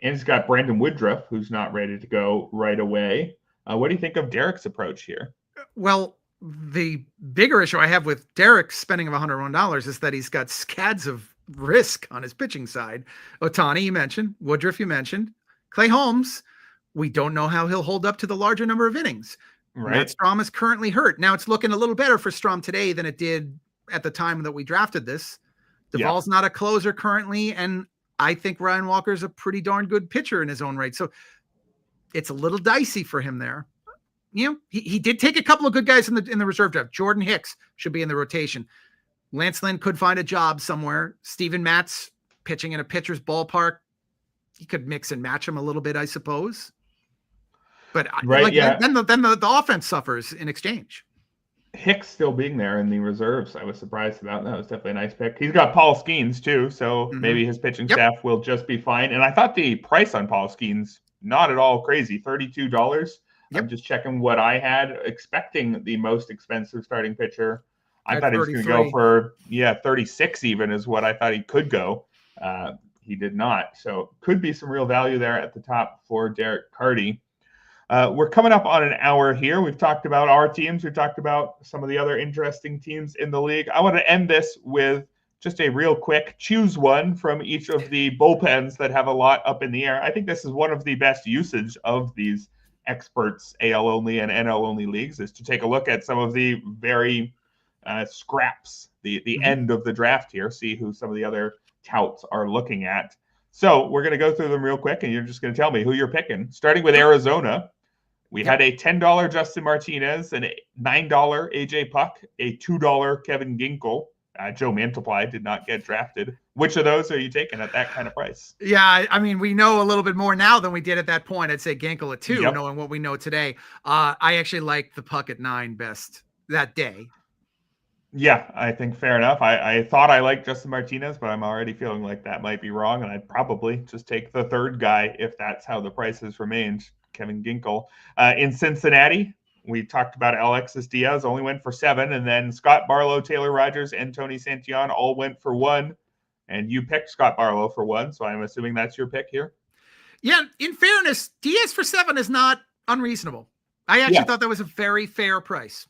And he's got Brandon Woodruff, who's not ready to go right away. What do you think of Derek's approach here? Well, the bigger issue I have with Derek spending of $101 is that he's got scads of risk on his pitching side. Ohtani, you mentioned. Woodruff, you mentioned. Clay Holmes, we don't know how he'll hold up to the larger number of innings. Right. Matt Strahm is currently hurt. Now it's looking a little better for Strahm today than it did at the time that we drafted this. Duvall's not a closer currently, and I think Ryan Walker is a pretty darn good pitcher in his own right. So it's a little dicey for him there. You know, he did take a couple of good guys in the reserve draft. Jordan Hicks should be in the rotation. Lance Lynn could find a job somewhere. Steven Matz pitching in a pitcher's ballpark. He could mix and match him a little bit, I suppose. But then the offense suffers in exchange. Hicks still being there in the reserves, I was surprised about. That was definitely a nice pick. He's got Paul Skeens too, so maybe his pitching staff will just be fine. And I thought the price on Paul Skeens, not at all crazy, $32. I'm just checking what I had, expecting the most expensive starting pitcher. I thought he was going to go for 36 even is what I thought he could go. He did not. So could be some real value there at the top for Derek Carty. We're coming up on an hour here. We've talked about our teams. We've talked about some of the other interesting teams in the league. I want to end this with just a real quick choose one from each of the bullpens that have a lot up in the air. I think this is one of the best usage of these experts AL only and NL only leagues is to take a look at some of the very scraps, the end of the draft here, see who some of the other touts are looking at. So we're going to go through them real quick, and you're just going to tell me who you're picking. Starting with Arizona, we had a $10 Justin Martinez, and a $9 AJ Puck, a $2 Kevin Ginkel. Joe Mantiply did not get drafted. Which of those are you taking at that kind of price? Yeah, I mean, we know a little bit more now than we did at that point. I'd say Ginkel at 2, knowing what we know today. I actually liked the Puck at 9 best that day. Yeah, I think fair enough. I thought I liked Justin Martinez, but I'm already feeling like that might be wrong, and I'd probably just take the third guy if that's how the prices remained, Kevin Ginkel. In Cincinnati, we talked about Alexis Diaz, only went for 7, and then Scott Barlow, Taylor Rogers, and Tony Santillan all went for 1, and you picked Scott Barlow for 1, so I'm assuming that's your pick here? Yeah, in fairness, Diaz for 7 is not unreasonable. I actually thought that was a very fair price.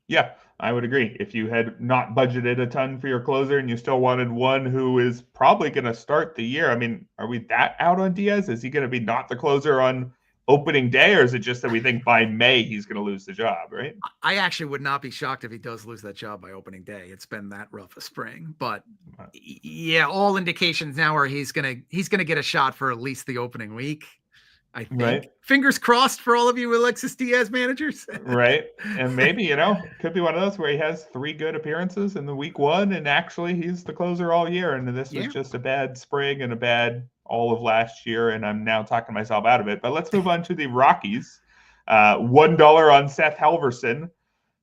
Yeah, I would agree. If you had not budgeted a ton for your closer and you still wanted one who is probably going to start the year, I mean, are we that out on Diaz? Is he going to be not the closer on opening day, or is it just that we think by May he's going to lose the job, right? I actually would not be shocked if he does lose that job by opening day. It's been that rough a spring, but yeah, all indications now are he's going to get a shot for at least the opening week. I think. Right. Fingers crossed for all of you Alexis Diaz managers. Right. And maybe, could be one of those where he has 3 good appearances in the week 1, and actually he's the closer all year. And this was just a bad spring and a bad all of last year. And I'm now talking myself out of it. But let's move on to the Rockies. $1 on Seth Halverson.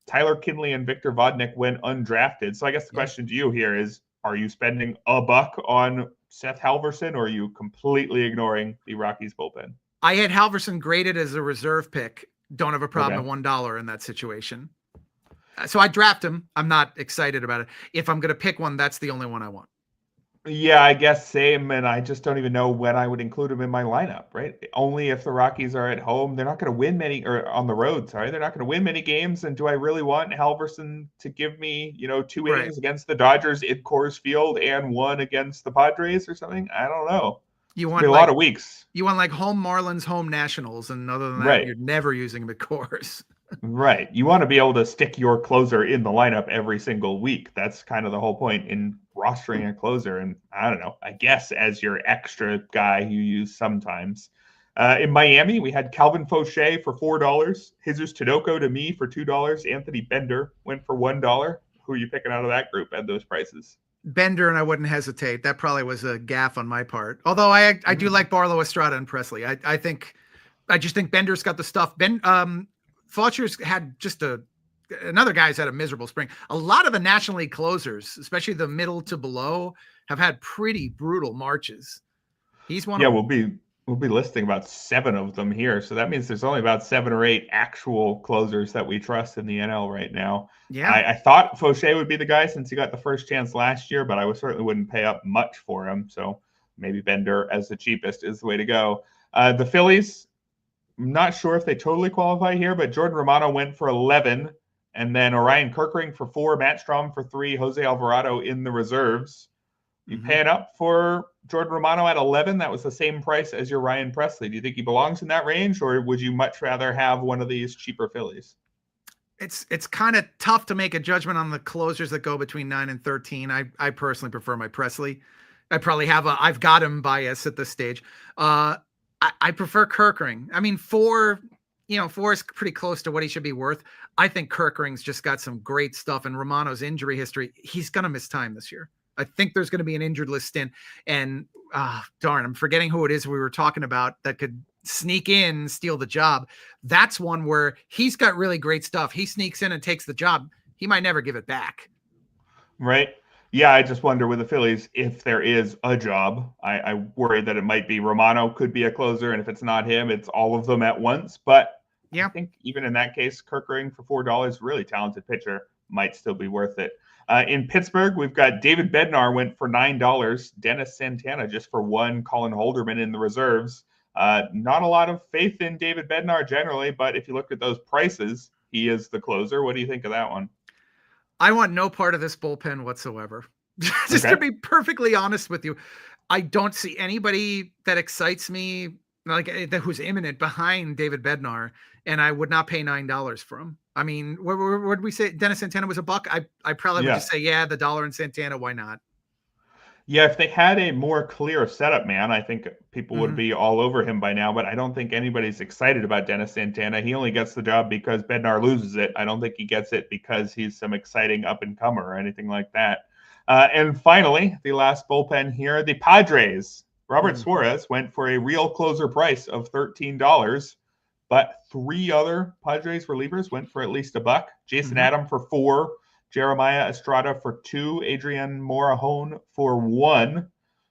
Tyler Kinley and Victor Vodnik went undrafted. So I guess the question to you here is, are you spending $1 on Seth Halverson, or are you completely ignoring the Rockies bullpen? I had Halverson graded as a reserve pick. Don't have a problem Okay. at $1 in that situation. So I draft him. I'm not excited about it. If I'm going to pick one, that's the only one I want. Yeah, I guess same. And I just don't even know when I would include him in my lineup, right? Only if the Rockies are at home. They're not going to win many, or on the road, sorry. They're not going to win many games. And do I really want Halverson to give me, 2 innings against the Dodgers in Coors Field and 1 against the Padres or something? I don't know. You It's want a lot of weeks. You want like home Marlins, home Nationals, and other than that, Right. you're never using him at Coors. Right. You want to be able to stick your closer in the lineup every single week. That's kind of the whole point in rostering a closer. And I don't know, I guess as your extra guy you use sometimes. In Miami, we had Calvin Fauché for $4, Jesus Tinoco to me for $2, Anthony Bender went for $1. Who are you picking out of that group at those prices? Bender, and I wouldn't hesitate. That probably was a gaffe on my part. Although I do like Barlow, Estrada, and Presley. I just think Bender's got the stuff. Faucher's had just another guy's had a miserable spring. A lot of the National League closers, especially the middle to below, have had pretty brutal Marches. He's one. Yeah, we'll be listing about 7 of them here. So that means there's only about 7 or 8 actual closers that we trust in the NL right now. Yeah. I thought Fauché would be the guy since he got the first chance last year, but I certainly wouldn't pay up much for him. So maybe Bender as the cheapest is the way to go. The Phillies, I'm not sure if they totally qualify here, but Jordan Romano went for 11, and then Orion Kerkering for 4, Matt Strahm for 3, Jose Alvarado in the reserves. You paying up for Jordan Romano at 11? That was the same price as your Ryan Presley. Do you think he belongs in that range, or would you much rather have one of these cheaper Phillies? It's kind of tough to make a judgment on the closers that go between 9 and 13. I personally prefer my Presley. I probably I've got him bias at this stage. I prefer Kerkering. I mean, 4 is pretty close to what he should be worth. I think Kerkering's just got some great stuff, and Romano's injury history, he's going to miss time this year. I think there's going to be an injured list stint, and darn, I'm forgetting who it is we were talking about that could sneak in, steal the job. That's one where he's got really great stuff. He sneaks in and takes the job. He might never give it back. Right. Yeah, I just wonder with the Phillies, if there is a job, I worry that it might be Romano could be a closer, and if it's not him, it's all of them at once. But yeah, I think even in that case, Kerkering for $4, really talented pitcher, might still be worth it. In Pittsburgh, we've got David Bednar went for $9, Dennis Santana just for 1, Colin Holderman in the reserves. Not a lot of faith in David Bednar generally, but if you look at those prices, he is the closer. What do you think of that one? I want no part of this bullpen whatsoever. Just to be perfectly honest with you, I don't see anybody that excites me who's imminent behind David Bednar, and I would not pay $9 for him. I mean, what did we say? Dennis Santana was $1. I probably would just say, the $1 in Santana. Why not? Yeah, if they had a more clear setup, man, I think people would be all over him by now, but I don't think anybody's excited about Dennis Santana. He only gets the job because Bednar loses it. I don't think he gets it because he's some exciting up-and-comer or anything like that. And finally, the last bullpen here, the Padres. Robert Suarez went for a real closer price of $13, but 3 other Padres relievers went for at least $1. Jason Adam for 4, Jeremiah Estrada for 2, Adrian Morejon for 1.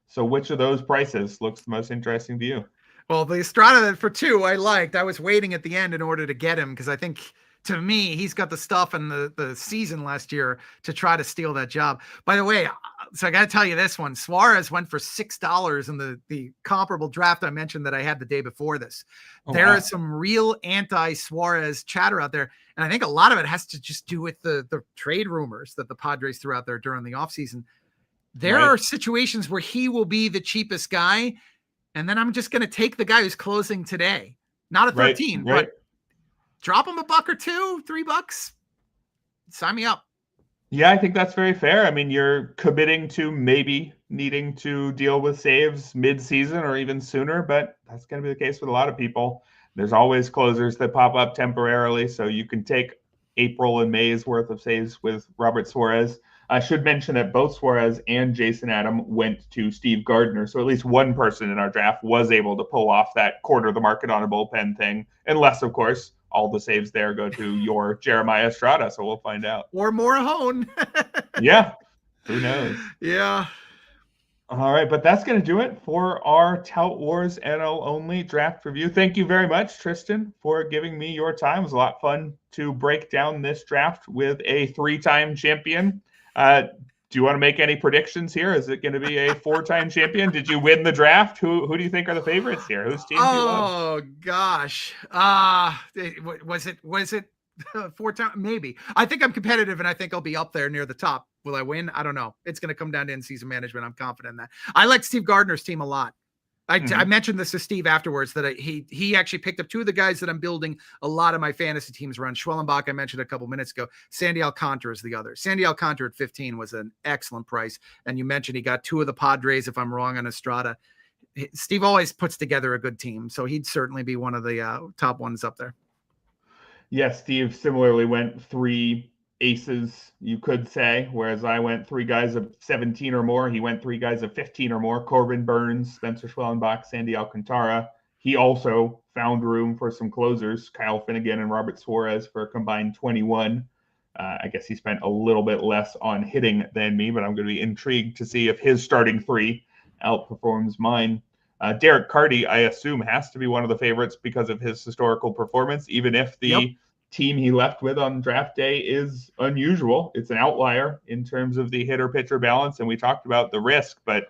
So which of those prices looks the most interesting to you? Well, the Estrada for 2 I liked. I was waiting at the end in order to get him because I think, to me, he's got the stuff in the season last year to try to steal that job. By the way, so I got to tell you this one. Suarez went for $6 in the comparable draft I mentioned that I had the day before this. There is some real anti-Suarez chatter out there, and I think a lot of it has to just do with the trade rumors that the Padres threw out there during the offseason. There are situations where he will be the cheapest guy, and then I'm just going to take the guy who's closing today. Not a 13, but drop him $1 or $2, $3. Sign me up. Yeah, I think that's very fair. I mean, you're committing to maybe needing to deal with saves mid-season or even sooner, but that's going to be the case with a lot of people. There's always closers that pop up temporarily, so you can take April and May's worth of saves with Robert Suarez. I should mention that both Suarez and Jason Adam went to Steve Gardner, so at least one person in our draft was able to pull off that quarter of the market on a bullpen thing, unless, of course, all the saves there go to your Jeremiah Estrada, so we'll find out. Or Morahone. Yeah, who knows? Yeah. All right, but that's going to do it for our Tout Wars NL-only draft review. Thank you very much, Tristan, for giving me your time. It was a lot of fun to break down this draft with a 3-time champion. Do you want to make any predictions here? Is it going to be a 4-time champion? Did you win the draft? Who do you think are the favorites here? Whose team do you love? Oh gosh. Was it 4 times? Maybe. I think I'm competitive, and I think I'll be up there near the top. Will I win? I don't know. It's going to come down to in-season management. I'm confident in that. I like Steve Gardner's team a lot. I mentioned this to Steve afterwards that he actually picked up 2 of the guys that I'm building a lot of my fantasy teams around. Schwellenbach, I mentioned a couple minutes ago. Sandy Alcantara is the other. Sandy Alcantara at 15 was an excellent price. And you mentioned he got 2 of the Padres, if I'm wrong, on Estrada. Steve always puts together a good team, so he'd certainly be one of the top ones up there. Yes, Steve similarly went 3 aces, you could say, whereas I went 3 guys of 17 or more. He went 3 guys of 15 or more. Corbin Burns, Spencer Schwellenbach, Sandy Alcantara. He also found room for some closers, Kyle Finnegan and Robert Suarez, for a combined 21. I guess he spent a little bit less on hitting than me, but I'm going to be intrigued to see if his starting 3 outperforms mine. Derek Carty, I assume, has to be one of the favorites because of his historical performance, even if the team he left with on draft day is unusual. It's an outlier in terms of the hitter-pitcher balance, and we talked about the risk, but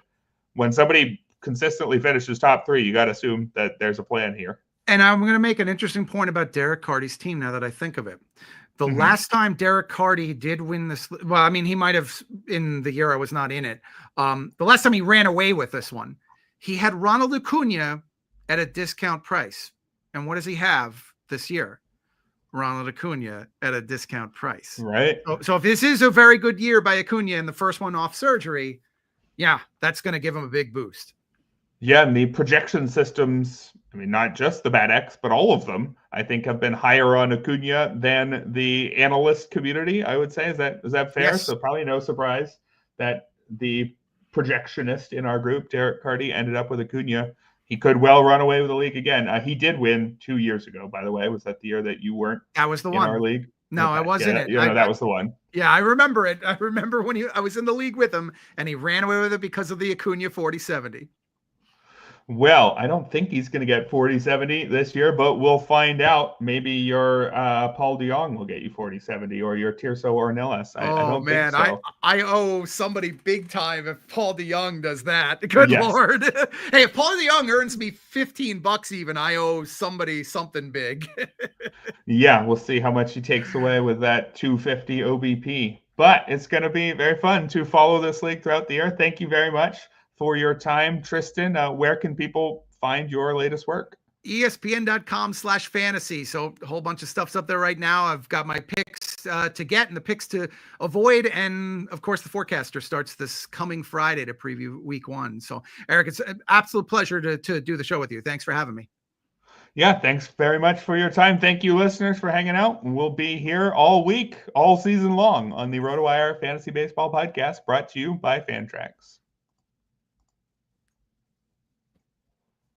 when somebody consistently finishes top 3, you got to assume that there's a plan here. And I'm going to make an interesting point about Derek Carty's team now that I think of it. The last time Derek Carty did win this, well, I mean, he might have in the year I was not in it. The last time he ran away with this one, he had Ronald Acuna at a discount price. And what does he have this year? Ronald Acuna at a discount price. Right. So if this is a very good year by Acuna and the first one off surgery, yeah, that's going to give him a big boost. Yeah, and the projection systems, I mean, not just the BATX, but all of them, I think have been higher on Acuna than the analyst community, I would say. Is that fair? Yes. So probably no surprise that the projectionist in our group, Derek Carty, ended up with Acuna. He could well run away with the league again. He did win 2 years ago, by the way. Was that the year that you weren't that was the in one. our league? No, okay. I wasn't in it. That was the one. Yeah, I remember it. I remember when I was in the league with him, and he ran away with it because of the Acuna 40-70. Well, I don't think he's going to get 40-70 this year, but we'll find out. Maybe your Paul DeJong will get you 40-70, or your Tirso Ornelas. I don't think so. I owe somebody big time if Paul DeJong does that. Good Lord. Hey, if Paul DeJong earns me $15 even, I owe somebody something big. Yeah, we'll see how much he takes away with that 250 OBP. But it's going to be very fun to follow this league throughout the year. Thank you very much for your time, Tristan. Where can people find your latest work? ESPN.com/fantasy. So a whole bunch of stuff's up there right now. I've got my picks to get and the picks to avoid. And of course, the forecaster starts this coming Friday to preview week 1. So Erik, it's an absolute pleasure to do the show with you. Thanks for having me. Yeah, thanks very much for your time. Thank you, listeners, for hanging out. We'll be here all week, all season long on the RotoWire Fantasy Baseball Podcast, brought to you by Fantrax.